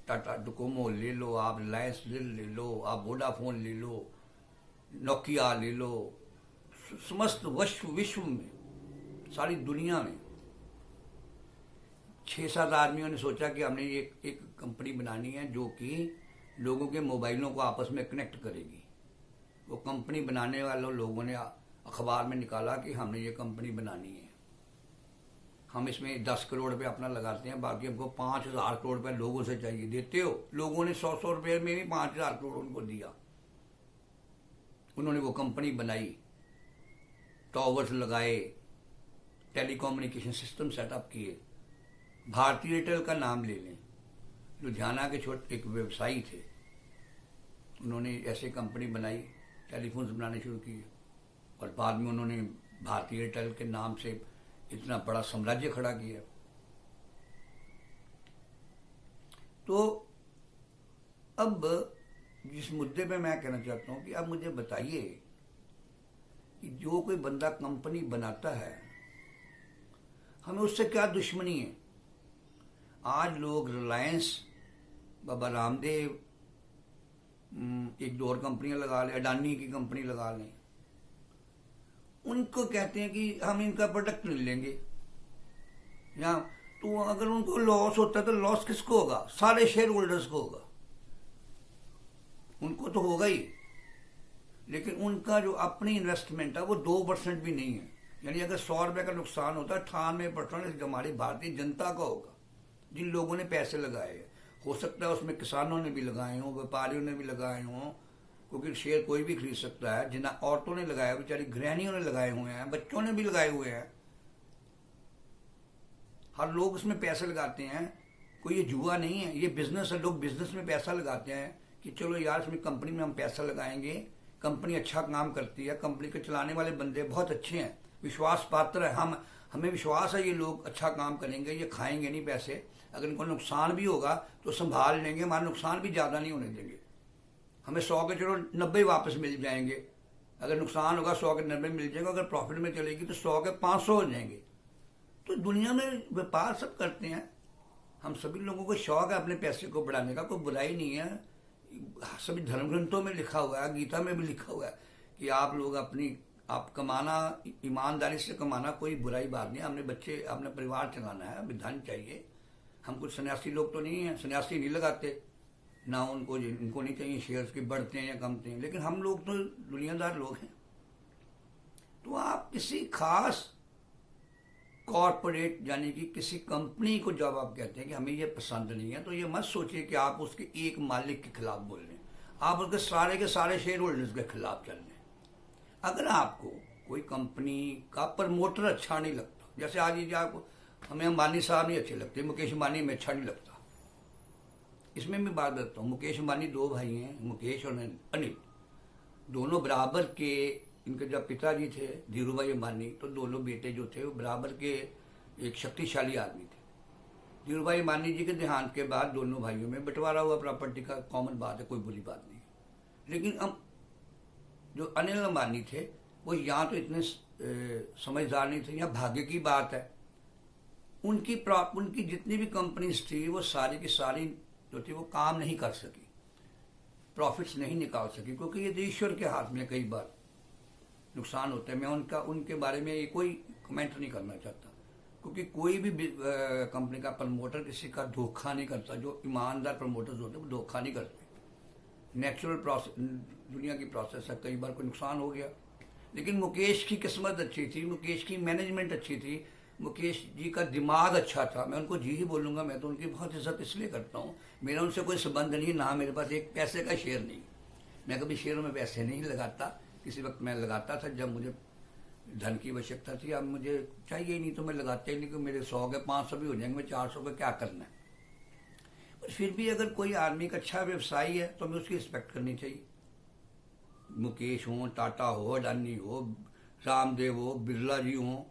टाटा डोकोमो ले लो, आप रिलायंस ले लो, आप वोडाफोन ले लो, नोकिया ले लो, समस्त विश्व में, सारी दुनिया में 6-7 आदमियों ने सोचा कि हमने ये एक कंपनी बनानी है जो कि लोगों के मोबाइलों को आपस में कनेक्ट करेगी। वो कंपनी बनाने वालों लोगों ने अखबार में निकाला कि हमने ये कंपनी बनानी है, हम इसमें 10 करोड़ रुपये अपना लगाते हैं, बाकी हमको 5000 करोड़ रुपये लोगों से चाहिए। देते हो? लोगों ने 100 रुपये में भी 5000 करोड़ उनको दिया। उन्होंने वो कंपनी बनाई, टावर्स लगाए, टेलीकम्युनिकेशन सिस्टम सेटअप किए। भारतीय एयरटेल का नाम ले लें, लुधियाना के छोटे एक व्यवसायी थे, उन्होंने ऐसे कंपनी बनाई, टेलीफोन्स बनाने शुरू किए, और बाद में उन्होंने भारतीय एयरटेल के नाम से इतना बड़ा साम्राज्य खड़ा किया। तो अब जिस मुद्दे पे मैं कहना चाहता हूं कि अब मुझे बताइए कि जो कोई बंदा कंपनी बनाता है, हमें उससे क्या दुश्मनी है? आज लोग रिलायंस, बाबा रामदेव, एक दो और कंपनियां लगा लें, अडानी की कंपनी लगा लें, उनको कहते हैं कि हम इनका प्रोडक्ट नहीं लेंगे। या तो अगर उनको लॉस होता है तो लॉस किसको होगा? सारे शेयर होल्डर्स को होगा। उनको तो होगा ही, लेकिन उनका जो अपनी इन्वेस्टमेंट है वो 2% भी नहीं है। यानी अगर 100 रुपये का नुकसान होता है, 98% हमारी भारतीय जनता का होगा, जिन लोगों ने पैसे लगाए हैं। हो सकता है उसमें किसानों ने भी लगाए हों, व्यापारियों ने भी लगाए हों, क्योंकि शेयर कोई भी खरीद सकता है। जिन्हें औरतों ने लगाया, बेचारी गृहिणियों ने लगाए हुए हैं, बच्चों ने भी लगाए हुए हैं, हर लोग उसमें पैसे लगाते हैं। कोई ये जुआ नहीं है, ये बिजनेस है। लोग बिजनेस में पैसा लगाते हैं कि चलो यार इसमें कंपनी में हम पैसा लगाएंगे, कंपनी अच्छा काम करती है, कंपनी के चलाने वाले बंदे बहुत अच्छे हैं, विश्वास पात्र है, हमें विश्वास है ये लोग अच्छा काम करेंगे, ये खाएंगे नहीं पैसे, अगर इनको नुकसान भी होगा तो संभाल लेंगे, हमारा नुकसान भी ज़्यादा नहीं होने देंगे, हमें 100 के चलो 90 वापस मिल जाएंगे, अगर नुकसान होगा 100 के 90 मिल जाएंगे, अगर प्रॉफिट में चलेगी तो 100 के 500 हो जाएंगे। तो दुनिया में व्यापार सब करते हैं, हम सभी लोगों को शौक है अपने पैसे को बढ़ाने का, कोई बुराई नहीं है। सभी धर्म ग्रंथों में लिखा हुआ है, गीता में भी लिखा हुआ है कि आप लोग आप कमाना, ईमानदारी से कमाना कोई बुराई बात नहीं। हमने बच्चे, अपना परिवार चलाना है, अभी धन चाहिए। हम कुछ सन्यासी लोग तो नहीं हैं, सन्यासी नहीं लगाते ना, उनको नहीं चाहिए शेयर्स की बढ़ते हैं या कमते हैं, लेकिन हम लोग तो दुनियादार लोग हैं। तो आप किसी खास कॉरपोरेट यानी कि किसी कंपनी को जब आप कहते हैं कि हमें ये पसंद नहीं है, तो ये मत सोचिए कि आप उसके एक मालिक के खिलाफ बोल रहे हैं, आप उसके सारे के सारे शेयर होल्डर्स के खिलाफ चल रहे हैं। अगर आपको कोई कंपनी का प्रमोटर अच्छा नहीं लगता, जैसे आज ये आपको, हमें अंबानी साहब नहीं अच्छे लगते, मुकेश अंबानी में अच्छा नहीं लगता, इसमें मैं बात करता हूँ। मुकेश अंबानी 2 भाई हैं, मुकेश और अनिल, दोनों बराबर के। इनके जब पिताजी थे धीरू भाई अंबानी, तो दोनों बेटे जो थे वो बराबर के एक शक्तिशाली आदमी थे। धीरू भाई अंबानी जी के देहांत के बाद दोनों भाइयों में बंटवारा हुआ प्रॉपर्टी का, कॉमन बात है, कोई बुरी बात नहीं। लेकिन अब जो अनिल अंबानी थे वो यहाँ तो इतने समझदार नहीं थे, यहाँ भाग्य की बात है, उनकी जितनी भी कंपनीज थी वो सारी की सारी जो थी वो काम नहीं कर सकी, प्रॉफिट्स नहीं निकाल सकी, क्योंकि ये तो ईश्वर के हाथ में कई बार नुकसान होते हैं। मैं उनके बारे में कोई कमेंट नहीं करना चाहता, क्योंकि कोई भी कंपनी का प्रमोटर किसी का धोखा नहीं करता। जो ईमानदार प्रमोटर्स होते हैं वो धोखा नहीं करते, नेचुरल प्रोसेस, दुनिया की प्रोसेस है। कई बार कोई नुकसान हो गया, लेकिन मुकेश की किस्मत अच्छी थी, मुकेश की मैनेजमेंट अच्छी थी, मुकेश जी का दिमाग अच्छा था। मैं उनको जी ही बोलूँगा, मैं तो उनकी बहुत इज्जत इसलिए करता हूँ, मेरा उनसे कोई संबंध नहीं, ना मेरे पास एक पैसे का शेयर नहीं, मैं कभी शेयरों में पैसे नहीं लगाता। किसी वक्त मैं लगाता था जब मुझे धन की आवश्यकता थी, अब मुझे चाहिए ही नहीं तो मैं लगाता ही नहीं, कि मेरे 100 के 500 भी हो जाएंगे, मैं 400 का क्या करना है। पर फिर भी अगर कोई आदमी का अच्छा व्यवसाय है तो हमें उसकी रिस्पेक्ट करनी चाहिए। मुकेश हो, टाटा हो, अडानी हो, रामदेव हो, बिरला जी हो,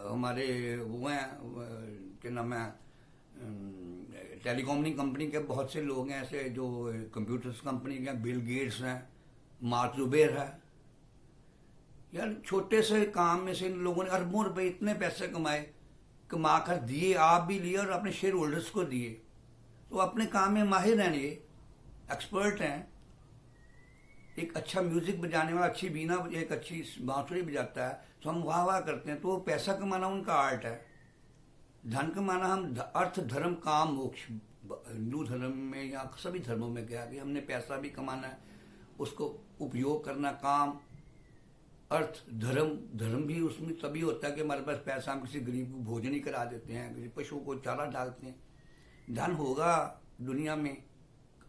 हमारे वो हैं क्या नाम है, टेलीकॉम कंपनी के बहुत से लोग हैं ऐसे जो कंप्यूटर्स कंपनी के, बिल गेट्स हैं, मार्क जुबेर है। यार छोटे से काम में से इन लोगों ने अरबों रुपए इतने पैसे कमा कर दिए, आप भी लिए और अपने शेयर होल्डर्स को दिए। तो अपने काम में माहिर हैं, ये एक्सपर्ट हैं। एक अच्छा म्यूजिक बजाने वाला अच्छी बीना, एक अच्छी बांसुरी बजाता है तो हम वाह वाह करते हैं, तो पैसा कमाना उनका आर्ट है। धन कमाना हम अर्थ धर्म काम मोक्ष, हिंदू धर्म में या सभी धर्मों में क्या कि हमने पैसा भी कमाना है, उसको उपयोग करना, काम अर्थ धर्म भी उसमें तभी होता है कि हमारे पास पैसा, हम किसी गरीब को भोजन ही करा देते हैं, किसी पशु को चारा डालते हैं। धन होगा दुनिया में,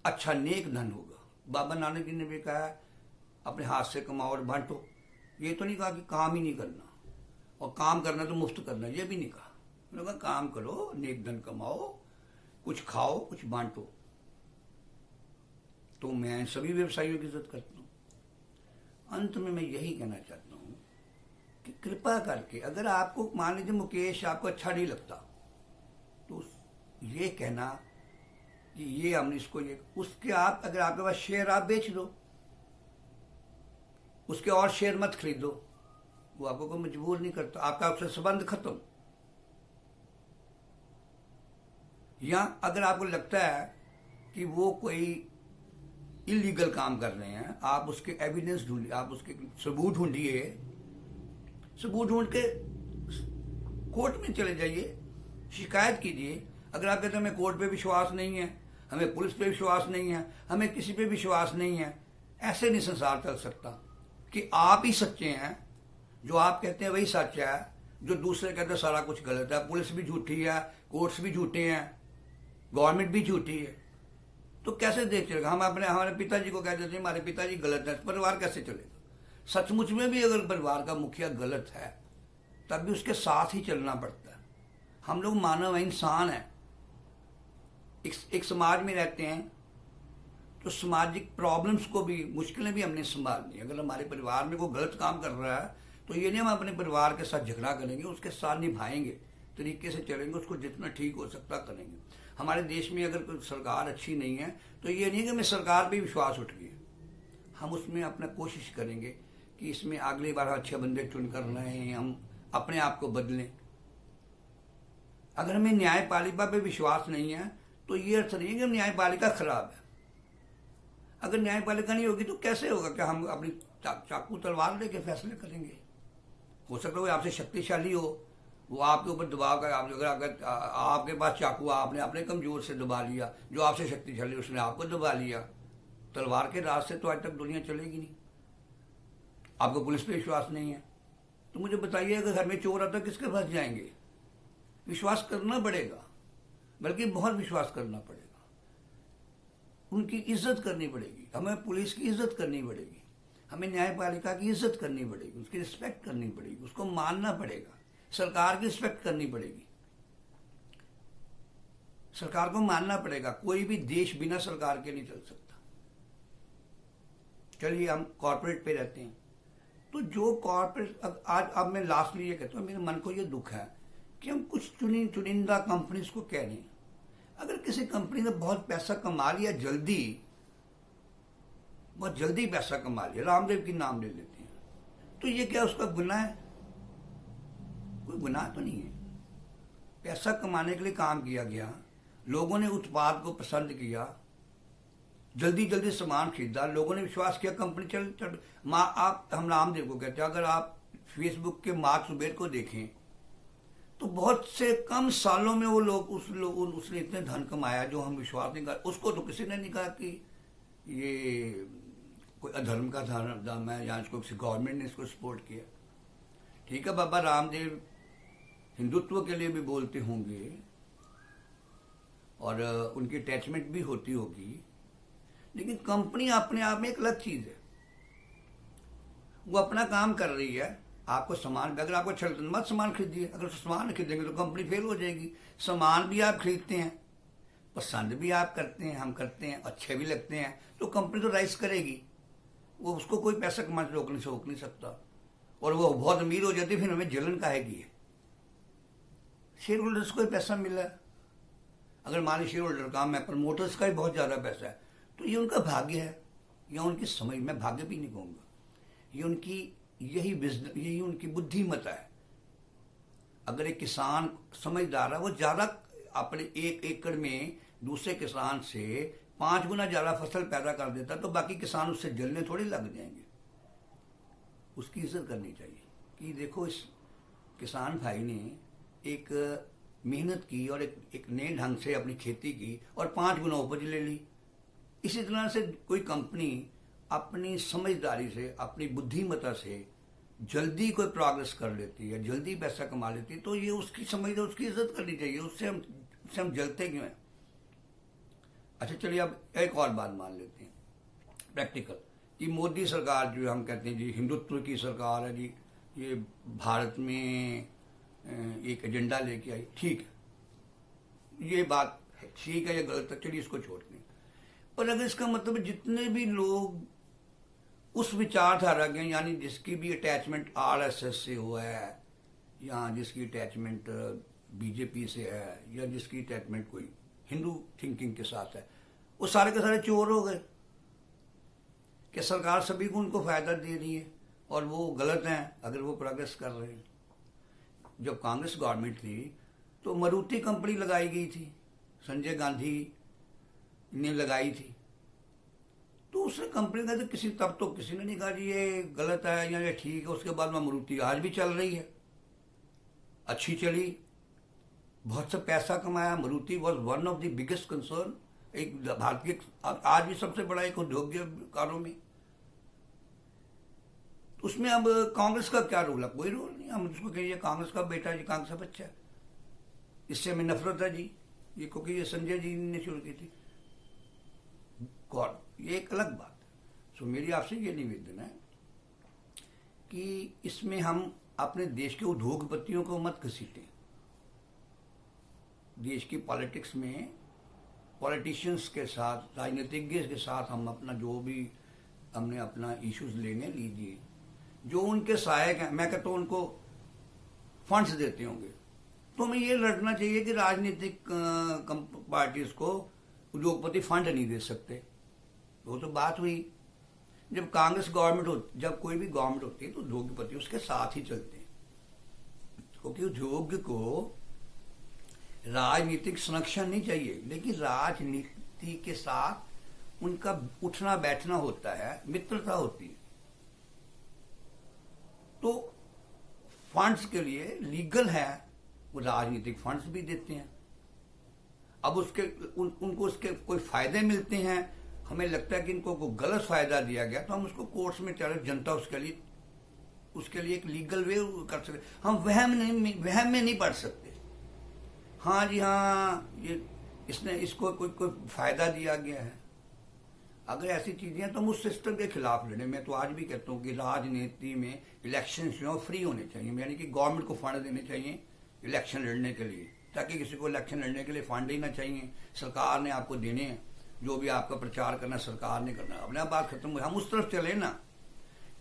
अच्छा नेक धन होगा। बाबा नानक जी ने भी कहा अपने हाथ से कमाओ और बांटो। ये तो नहीं कहा कि काम ही नहीं करना और काम करना तो मुफ्त करना, ये भी नहीं कहा। उन्होंने कहा काम करो, नेक धन कमाओ, कुछ खाओ, कुछ बांटो। तो मैं सभी व्यवसायियों की इज्जत करता हूँ। अंत में मैं यही कहना चाहता हूँ कि कृपा करके, अगर आपको मान लीजिए मुकेश आपको अच्छा नहीं लगता, तो ये कहना कि ये हमने इसको ये, उसके आप अगर आपके पास शेयर, आप बेच दो, उसके और शेयर मत खरीदो, वो आपको कोई मजबूर नहीं करता, आपका उससे संबंध खत्म। या अगर आपको लगता है कि वो कोई इलीगल काम कर रहे हैं, आप उसके एविडेंस ढूंढिए, आप उसके सबूत ढूंढिए, सबूत ढूंढ के कोर्ट में चले जाइए, शिकायत कीजिए। अगर आप कहते हैं हमें कोर्ट पे विश्वास नहीं है, हमें पुलिस पे विश्वास नहीं है, हमें किसी पे विश्वास नहीं है, ऐसे नहीं संसार चल सकता कि आप ही सच्चे हैं, जो आप कहते हैं वही सच है, जो दूसरे कहते हैं सारा कुछ गलत है। पुलिस भी झूठी है, कोर्ट्स भी झूठे हैं, गवर्नमेंट भी झूठी है। तो कैसे देश चलेगा? हम अपने हमारे पिताजी को कह देते हैं हमारे पिताजी गलत है, परिवार कैसे चलेगा? सचमुच में भी अगर परिवार का मुखिया गलत है तब भी उसके साथ ही चलना पड़ता है। हम लोग मानव है, इंसान है, एक समाज में रहते हैं, तो सामाजिक प्रॉब्लम्स को भी, मुश्किलें भी हमने संभालनी। अगर हमारे परिवार में कोई गलत काम कर रहा है तो ये नहीं हम अपने परिवार के साथ झगड़ा करेंगे, उसके साथ निभाएंगे, तरीके से चलेंगे, उसको जितना ठीक हो सकता करेंगे। हमारे देश में अगर कोई सरकार अच्छी नहीं है तो ये नहीं कि हमें सरकार पे विश्वास उठ गया, हम उसमें अपना कोशिश करेंगे कि इसमें अगली बार अच्छे बंदे चुन कर रहे हैं, हम अपने आप को बदलें। अगर हमें न्यायपालिका पे विश्वास नहीं है तो ये अर्थ नहीं है कि न्यायपालिका खराब है। अगर न्यायपालिका नहीं होगी तो कैसे होगा? क्या हम अपनी चाकू तलवार लेके फैसले करेंगे? हो सकता है वो आपसे शक्तिशाली हो, वो आपके ऊपर दबाव का, अगर आपके पास चाकू, आपने अपने कमजोर से दबा लिया, जो आपसे शक्तिशाली उसने आपको दबा लिया। तलवार के राज से तो आज तक दुनिया चलेगी नहीं। आपको पुलिस पे विश्वास नहीं है तो मुझे बताइए, अगर घर में चोर आता किसके पास जाएंगे? विश्वास करना पड़ेगा, बल्कि बहुत विश्वास करना पड़ेगा। उनकी इज्जत करनी पड़ेगी, हमें पुलिस की इज्जत करनी पड़ेगी, हमें न्यायपालिका की इज्जत करनी पड़ेगी, उसकी रिस्पेक्ट करनी पड़ेगी, उसको मानना पड़ेगा, सरकार की रिस्पेक्ट करनी पड़ेगी, सरकार को मानना पड़ेगा। कोई भी देश बिना सरकार के नहीं चल सकता। चलिए हम कॉर्पोरेट पे रहते हैं, तो जो कॉर्पोरेट, अब मैं लास्टली ये कहता हूँ, मेरे मन को ये दुख है कि हम कुछ चुनिंदा कंपनीज को कह रहे हैं, अगर किसी कंपनी ने बहुत पैसा कमा लिया, बहुत जल्दी पैसा कमा लिया, रामदेव की नाम ले लेते हैं, तो ये क्या उसका गुनाह है? कोई गुनाह तो नहीं है। पैसा कमाने के लिए काम किया गया, लोगों ने उत्पाद को पसंद किया, जल्दी जल्दी सामान खरीदा, लोगों ने विश्वास किया, कंपनी चल आप, हम रामदेव को कहते हैं, अगर आप फेसबुक के मार्क जुबेर को देखें तो बहुत से कम सालों में वो लोग उसने इतने धन कमाया जो हम विश्वास नहीं कर। उसको तो किसी ने नहीं कहा कि ये कोई अधर्म का धर्म है या इसको किसी गवर्नमेंट ने इसको सपोर्ट किया। ठीक है, बाबा रामदेव हिंदुत्व के लिए भी बोलते होंगे और उनकी अटैचमेंट भी होती होगी, लेकिन कंपनी अपने आप में एक अलग चीज है। वो अपना काम कर रही है, आपको सामान, अगर आपको अच्छा लगता है मत सामान खरीदिए, अगर सामान खरीदेंगे तो कंपनी फेल हो जाएगी। सामान भी आप खरीदते हैं, पसंद भी आप करते हैं, हम करते हैं, अच्छे भी लगते हैं, तो कंपनी तो राइज करेगी, वो उसको कोई पैसा कमाने से रोक नहीं सकता। और वो बहुत अमीर हो जाती, फिर हमें जलन काहेगी है। शेयर होल्डर्स को पैसा मिला, अगर मान लीजिए शेयर होल्डर काम है, प्रमोटर्स का भी बहुत ज्यादा पैसा है, तो ये उनका भाग्य है या उनकी समझ, मैं भाग्य भी नहीं कहूंगा, ये उनकी यही उनकी बुद्धिमत्ता है। अगर एक किसान समझदार है, वो ज्यादा अपने 1 एकड़ में दूसरे किसान से 5 गुना ज्यादा फसल पैदा कर देता, तो बाकी किसान उससे जलने थोड़ी लग जाएंगे। उसकी इज्जत करनी चाहिए कि देखो इस किसान भाई ने एक मेहनत की और एक नए ढंग से अपनी खेती की और 5 गुना उपज ले ली। इसी तरह से कोई कंपनी अपनी समझदारी से, अपनी बुद्धिमत्ता से जल्दी कोई प्रोग्रेस कर लेती है, जल्दी पैसा कमा लेती है, तो ये उसकी समझ, उसकी इज्जत करनी चाहिए। उससे हम जलते क्यों हैं? अच्छा चलिए अब एक और बात मान लेते हैं प्रैक्टिकल, कि मोदी सरकार जो हम कहते हैं जी हिंदुत्व की सरकार है जी, ये भारत में एक एजेंडा लेके आई, ठीक है, ये बात ठीक है या गलत है, चलिए इसको छोड़ते हैं। पर अगर इसका मतलब जितने भी लोग उस विचारधारा के, यानी जिसकी भी अटैचमेंट आरएसएस से हुआ है या जिसकी अटैचमेंट बीजेपी से है या जिसकी अटैचमेंट कोई हिंदू थिंकिंग के साथ है, वो सारे के सारे चोर हो गए कि सरकार सभी को उनको फायदा दे रही है और वो गलत हैं अगर वो प्रोग्रेस कर रहे हैं। जब कांग्रेस गवर्नमेंट थी तो मारुति कंपनी लगाई गई थी, संजय गांधी ने लगाई थी, तो उस कंपनी का तब तो किसी ने नहीं कहा जी ये गलत है या ये ठीक है। उसके बाद में मारुति आज भी चल रही है, अच्छी चली, बहुत सा पैसा कमाया। Maruti was one of the biggest concern, एक भारतीय आज भी सबसे बड़ा एक उद्योगकारों में। उसमें अब कांग्रेस का क्या रोल है? कोई रोल नहीं। हम उसको कहिए कांग्रेस का बेटा जी, कांग्रेस का बच्चा, इससे हमें नफरत है जी, ये क्योंकि ये संजय जी ने शुरू की थी। गौर, ये एक अलग बात है। सो मेरी आपसे ये निवेदन है कि इसमें हम अपने देश के उद्योगपतियों को मत घसीटें। देश की पॉलिटिक्स में पॉलिटिशियंस के साथ, राजनीतिज्ञ के साथ हम अपना जो भी हमने अपना इश्यूज लेने लीजिए, जो उनके सहायक हैं, मैं कहता हूँ उनको फंड्स देते होंगे, तो हमें ये लड़ना चाहिए कि राजनीतिक पार्टीज को उद्योगपति फंड नहीं दे सकते। वो तो बात हुई। जब कांग्रेस गवर्नमेंट होती, जब कोई भी गवर्नमेंट होती है तो उद्योगपति उसके साथ ही चलते हैं, क्योंकि उद्योग को राजनीतिक संरक्षण नहीं चाहिए, लेकिन राजनीति के साथ उनका उठना बैठना होता है, मित्रता होती है। तो फंड्स के लिए लीगल है, वो राजनीतिक फंड्स भी देते हैं। अब उनको उसके कोई फायदे मिलते हैं, हमें लगता है कि इनको कोई गलत फायदा दिया गया, तो हम उसको कोर्ट्स में चले, जनता उसके लिए एक लीगल वे कर सकते। हम वहम में नहीं पड़ सकते। हाँ जी हाँ, ये इसको कोई फायदा दिया गया है। अगर ऐसी चीजें हैं तो हम उस सिस्टम के खिलाफ लड़े। मैं तो आज भी कहता हूँ कि राजनीति में इलेक्शन जो फ्री होने चाहिए, यानी कि गवर्नमेंट को फंड देने चाहिए इलेक्शन लड़ने के लिए, ताकि किसी को इलेक्शन लड़ने के लिए फंड ही ना चाहिए। सरकार ने आपको देने हैं, जो भी आपका प्रचार करना सरकार ने करना, अपने आप बात खत्म हुई। हम उस तरफ चले ना।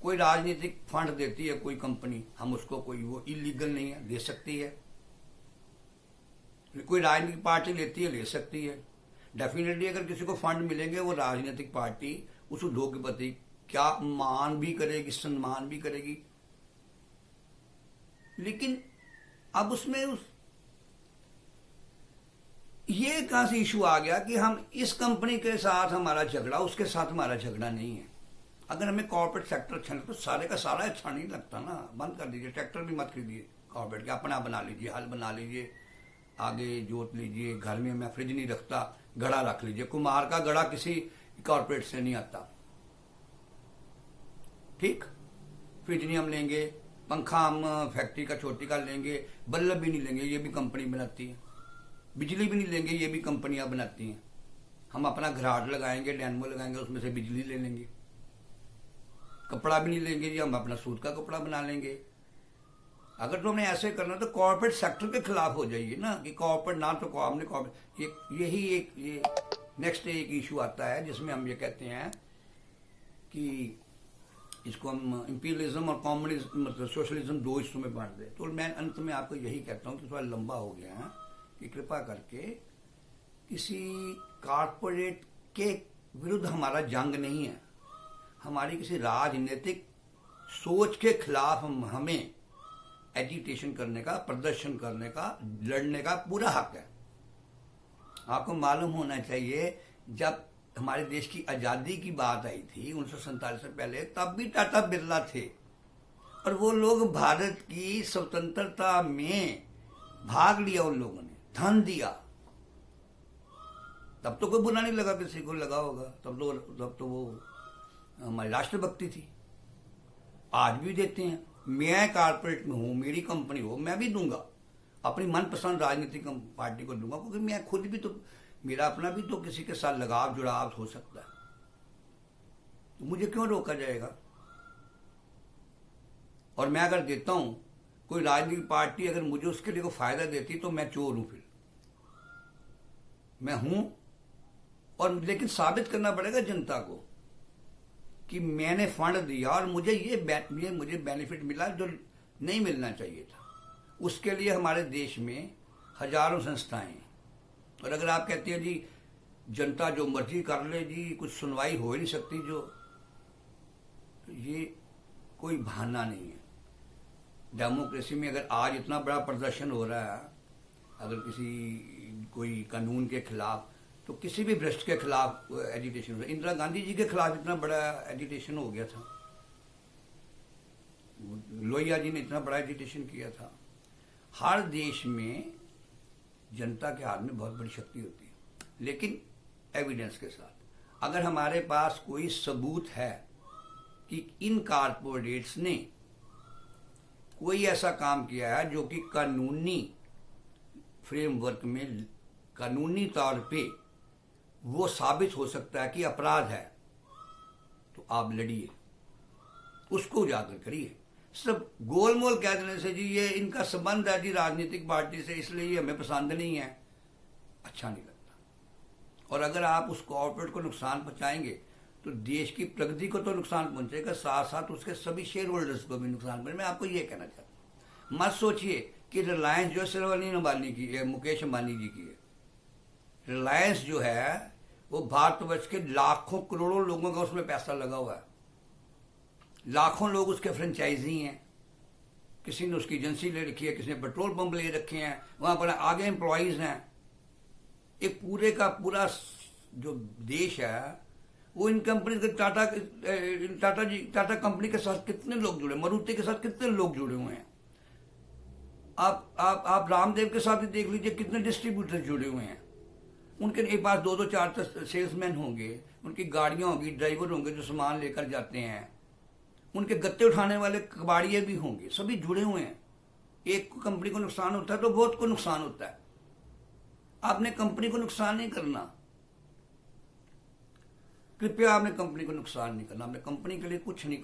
कोई राजनीतिक फंड देती है कोई कंपनी, हम उसको, कोई वो इलीगल नहीं है, दे सकती है। कोई राजनीतिक पार्टी लेती है, ले सकती है। डेफिनेटली अगर किसी को फंड मिलेंगे, वो राजनीतिक पार्टी उस उद्योगपति क्या मान भी करेगी, सम्मान भी करेगी। लेकिन अब उसमें ये कहां से इशू आ गया कि हम इस कंपनी के साथ हमारा झगड़ा, उसके साथ हमारा झगड़ा नहीं है। अगर हमें कॉर्पोरेट सेक्टर अच्छा नहीं, तो सारे का सारा अच्छा नहीं लगता ना, बंद कर दीजिए। ट्रैक्टर भी मत खरीदिए कॉर्पोरेट के, अपना बना लीजिए, हल बना लीजिए, आगे जोत लीजिए। घर में मैं फ्रिज नहीं रखता, घड़ा रख लीजिए। कुम्हार का घड़ा किसी कॉर्पोरेट से नहीं आता, ठीक। फ्रिज नहीं हम लेंगे, पंखा हम फैक्ट्री का छोटी का लेंगे, बल्ब भी नहीं लेंगे, ये भी कंपनी बनाती है। बिजली भी नहीं लेंगे, ये भी कंपनियां बनाती हैं। हम अपना घराट लगाएंगे, डैनमो लगाएंगे, उसमें से बिजली ले लेंगे। कपड़ा भी नहीं लेंगे जी, हम अपना सूत का कपड़ा बना लेंगे। अगर तुमने ऐसे करना तो कॉर्पोरेट सेक्टर के खिलाफ हो जाइए ना, कि कॉर्पोरेट ना, तो हमने कॉर्पोरेट, यही ये नेक्स्ट एक इशू आता है जिसमें हम ये कहते हैं कि इसको हम इंपीरियलिज्म और कम्युनिज्म, मतलब सोशलिज्म, दो हिस्सों में बांट दें। तो मैं अंत में आपको यही कहता हूँ कि थोड़ा लंबा हो गया है, कि कृपा करके किसी कॉर्पोरेट के विरुद्ध हमारा जंग नहीं है। हमारी किसी राजनीतिक सोच के खिलाफ हमें एजिटेशन करने का, प्रदर्शन करने का, लड़ने का पूरा हक है। आपको मालूम होना चाहिए, जब हमारे देश की आजादी की बात आई थी 1947 से पहले, तब भी टाटा बिरला थे, और वो लोग भारत की स्वतंत्रता में भाग लिया, उन लोगों ने धन दिया। तब तो कोई बुरा नहीं लगा, किसी को लगा होगा, तब तो वो हमारी राष्ट्रभक्ति थी। आज भी देते हैं। मैं कॉर्पोरेट में हूं, मेरी कंपनी हो, मैं भी दूंगा, अपनी मनपसंद राजनीतिक पार्टी को दूंगा, क्योंकि मैं खुद भी तो, मेरा अपना भी तो किसी के साथ लगाव जुड़ाव हो सकता है, तो मुझे क्यों रोका जाएगा। और मैं अगर देता हूं, कोई राजनीतिक पार्टी अगर मुझे उसके लिए कोई फायदा देती, तो मैं चोर हूं, फिर मैं हूं। और लेकिन साबित करना पड़ेगा जनता को कि मैंने फंड दिया और मुझे मुझे बेनिफिट मिला जो नहीं मिलना चाहिए था। उसके लिए हमारे देश में हजारों संस्थाएं हैं। और अगर आप कहते हैं जी जनता जो मर्जी कर ले जी, कुछ सुनवाई हो ही नहीं सकती, जो, तो ये कोई बहाना नहीं है। डेमोक्रेसी में अगर आज इतना बड़ा प्रदर्शन हो रहा है, अगर कोई कानून के खिलाफ, तो किसी भी भ्रष्ट के खिलाफ एजिटेशन हो रहा है। इंदिरा गांधी जी के खिलाफ इतना बड़ा एजिटेशन हो गया था, लोहिया जी ने इतना बड़ा एजिटेशन किया था। हर देश में जनता के हाथ में बहुत बड़ी शक्ति होती है, लेकिन एविडेंस के साथ। अगर हमारे पास कोई सबूत है कि इन कारपोरेट्स ने कोई ऐसा काम किया है जो कि कानूनी फ्रेमवर्क में, कानूनी तौर पे वो साबित हो सकता है कि अपराध है, तो आप लड़िए, उसको उजागर करिए। सब गोलमोल कह देने से जी ये इनका संबंध है जी राजनीतिक पार्टी से, इसलिए ये हमें पसंद नहीं है, अच्छा नहीं लगता। और अगर आप उस कॉर्पोरेट को नुकसान पहुंचाएंगे तो देश की प्रगति को तो नुकसान पहुंचेगा, साथ साथ उसके सभी शेयर होल्डर्स को भी नुकसान पहुंचेगा। मैं आपको ये कहना चाहता हूँ, मत सोचिए कि रिलायंस जो सिर्फ अनिल अंबानी की है, मुकेश अंबानी जी की है। रिलायंस जो है वो भारतवर्ष के लाखों करोड़ों लोगों का उसमें पैसा लगा हुआ है, लाखों लोग उसके फ्रेंचाइजी हैं। किसी ने उसकी एजेंसी ले रखी है, किसी ने पेट्रोल पंप ले रखे हैं, वहां पर आगे एम्प्लॉयज हैं। एक पूरे का पूरा जो देश है वो इन कंपनी के टाटा कंपनी के साथ कितने लोग जुड़े, मारुति के साथ कितने लोग जुड़े हुए हैं। आप रामदेव के साथ ही देख लीजिए कितने डिस्ट्रीब्यूटर जुड़े हुए हैं। उनके पास 2-2 4 सेल्समैन होंगे, उनकी गाड़ियां होंगी, ड्राइवर होंगे जो सामान लेकर जाते हैं, उनके गत्ते उठाने वाले कबाड़िए भी होंगे, सभी जुड़े हुए हैं। एक कंपनी को नुकसान होता है तो बहुत को नुकसान होता है। आपने कंपनी को नुकसान नहीं करना, कृपया आपने कंपनी को नुकसान नहीं करना। आपने कंपनी के लिए कुछ नहीं,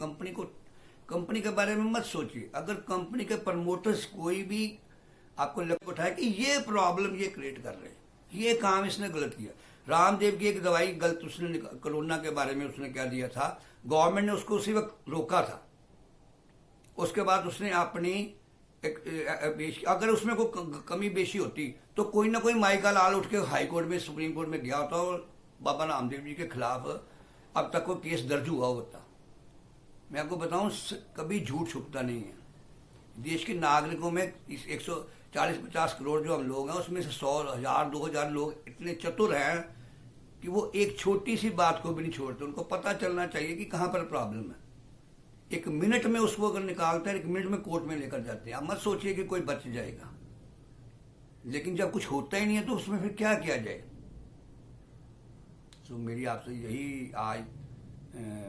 कंपनी के बारे में मत सोचिए। अगर कंपनी के प्रमोटर्स कोई भी आपको लग उठाए कि ये प्रॉब्लम ये क्रिएट कर रहे हैं, ये काम इसने गलत किया। रामदेव की एक दवाई गलत उसने कोरोना के बारे में उसने क्या दिया था, गवर्नमेंट ने उसको उसी वक्त रोका था। उसके बाद उसने अपनी अगर उसमें कोई कमी बेशी होती तो कोई ना कोई माइका लाल उठ के हाई कोर्ट में, सुप्रीम कोर्ट में गया होता और बाबा रामदेव जी के खिलाफ अब तक कोई केस दर्ज हुआ होता। मैं आपको बताऊं, कभी झूठ छुपता नहीं है। देश के नागरिकों में 140-50 करोड़ जो हम लोग हैं उसमें से 100,000-2,000 लोग इतने चतुर हैं कि वो एक छोटी सी बात को भी नहीं छोड़ते। उनको पता चलना चाहिए कि कहां पर प्रॉब्लम है। 1 मिनट में उसको अगर निकालते हैं, 1 मिनट में कोर्ट में लेकर जाते हैं। आप मत सोचिए कि कोई बच जाएगा, लेकिन जब कुछ होता ही नहीं है तो उसमें फिर क्या किया जाए। तो मेरी आपसे यही आज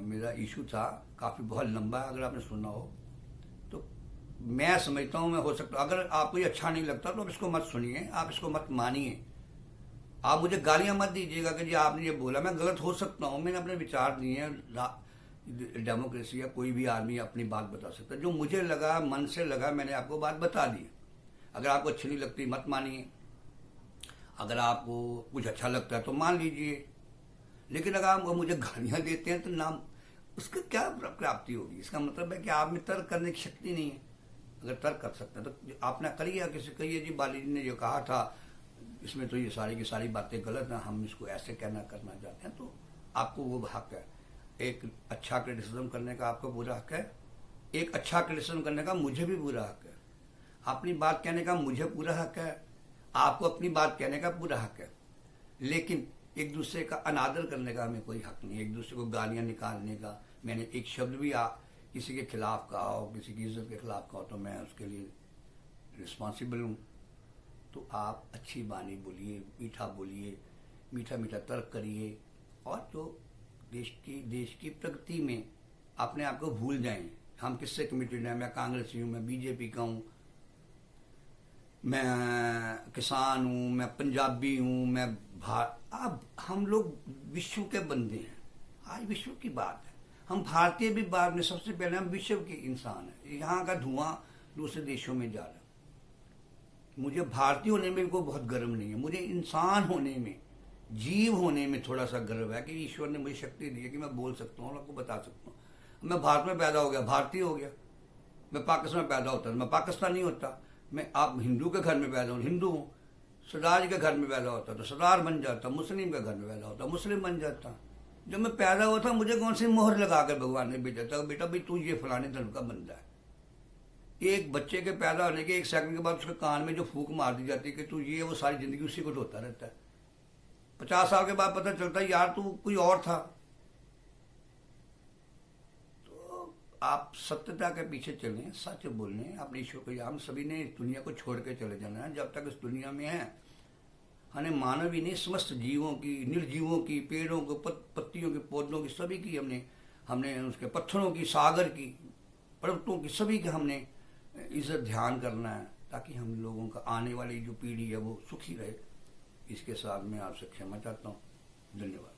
मेरा इशू था, काफी बहुत लंबा है, अगर आपने सुना हो तो मैं समझता हूं मैं हो सकता, अगर आपको ये अच्छा नहीं लगता तो आप इसको मत सुनिए, आप इसको मत मानिए। आप मुझे गालियां मत दीजिएगा कि जी आपने ये बोला, मैं गलत हो सकता हूं, मैंने अपने विचार दिए हैं। डेमोक्रेसी है, कोई भी आदमी अपनी बात बता सकता है। जो मुझे लगा, मन से लगा, मैंने आपको बात बता दी। अगर आपको अच्छी नहीं लगती मत मानिए, अगर आपको कुछ अच्छा लगता है तो मान लीजिए। लेकिन अगर आप मुझे गालियां देते हैं तो नाम उसकी क्या प्राप्ति होगी। इसका मतलब है कि आप में तर्क करने की शक्ति नहीं है। अगर तर्क कर सकते हैं तो आपने करिए, किसी कहिए जी बाली जी ने जो कहा था इसमें तो ये सारी की सारी बातें गलत हैं, हम इसको ऐसे कहना करना चाहते हैं, तो आपको वो हक है। एक अच्छा क्रिटिसिज्म करने का आपको पूरा हक है, एक अच्छा क्रिटिसिज्म करने का मुझे भी पूरा हक है, अपनी बात कहने का मुझे पूरा हक है, आपको अपनी बात कहने का पूरा हक है। लेकिन एक दूसरे का अनादर करने का हमें कोई हक नहीं है, एक दूसरे को गालियां निकालने का। मैंने एक शब्द भी किसी के खिलाफ कहा हो, किसी की इज्जत के खिलाफ कहा हो तो मैं उसके लिए रिस्पॉन्सिबल हूँ। तो आप अच्छी बानी बोलिए, मीठा बोलिए, मीठा मीठा तर्क करिए, और जो देश की प्रगति में अपने आप को भूल जाएं। हम किससे कमिटेड हैं, मैं कांग्रेसी हूँ, मैं बीजेपी का हूँ, मैं किसान हूँ, मैं पंजाबी हूँ, मैं अब हम लोग विश्व के बंदे हैं। आज विश्व की बात है, हम भारतीय भी बाद में, सबसे पहले हम विश्व के इंसान हैं। यहाँ का धुआं दूसरे देशों में जा रहा है। मुझे भारतीय होने में कोई बहुत गर्व नहीं है, मुझे इंसान होने में, जीव होने में थोड़ा सा गर्व है कि ईश्वर ने मुझे शक्ति दी है कि मैं बोल सकता हूँ और आपको बता सकता हूँ। मैं भारत में पैदा हो गया, भारतीय हो गया। मैं पाकिस्तान में पैदा होता मैं पाकिस्तानी होता। मैं आप हिंदू के घर में पैदा हूँ, हिंदू हूँ। सरदार के घर में पैदा होता तो सरदार बन जाता, मुस्लिम के घर में पैदा होता मुस्लिम बन जाता। जब मैं पैदा हुआ था मुझे कौन सी मोहर लगाकर भगवान ने भेजा था, बेटा भाई तू ये फलाने धर्म का बंदा है। एक बच्चे के पैदा होने के 1 सेकंड के बाद उसके कान में जो फूंक मार दी जाती है कि तू ये, वो सारी जिंदगी उसी को ढोता रहता है। 50 साल के बाद पता चलता है यार तू कोई और था। तो आप सत्यता के पीछे चलें, सच बोलें, अपने ईश्वर को। हम सभी ने इस दुनिया को छोड़ के चले जाना है। जब तक इस दुनिया में है, हमें मानव ही नहीं, समस्त जीवों की, निर्जीवों की, पेड़ों को, पत्तियों के, पौधों की, सभी की हमने उसके पत्थरों की, सागर की, पर्वतों की, सभी की हमने इज्जत ध्यान करना है, ताकि हम लोगों का आने वाली जो पीढ़ी है वो सुखी रहे। इसके साथ मैं आपसे क्षमा चाहता हूँ। धन्यवाद।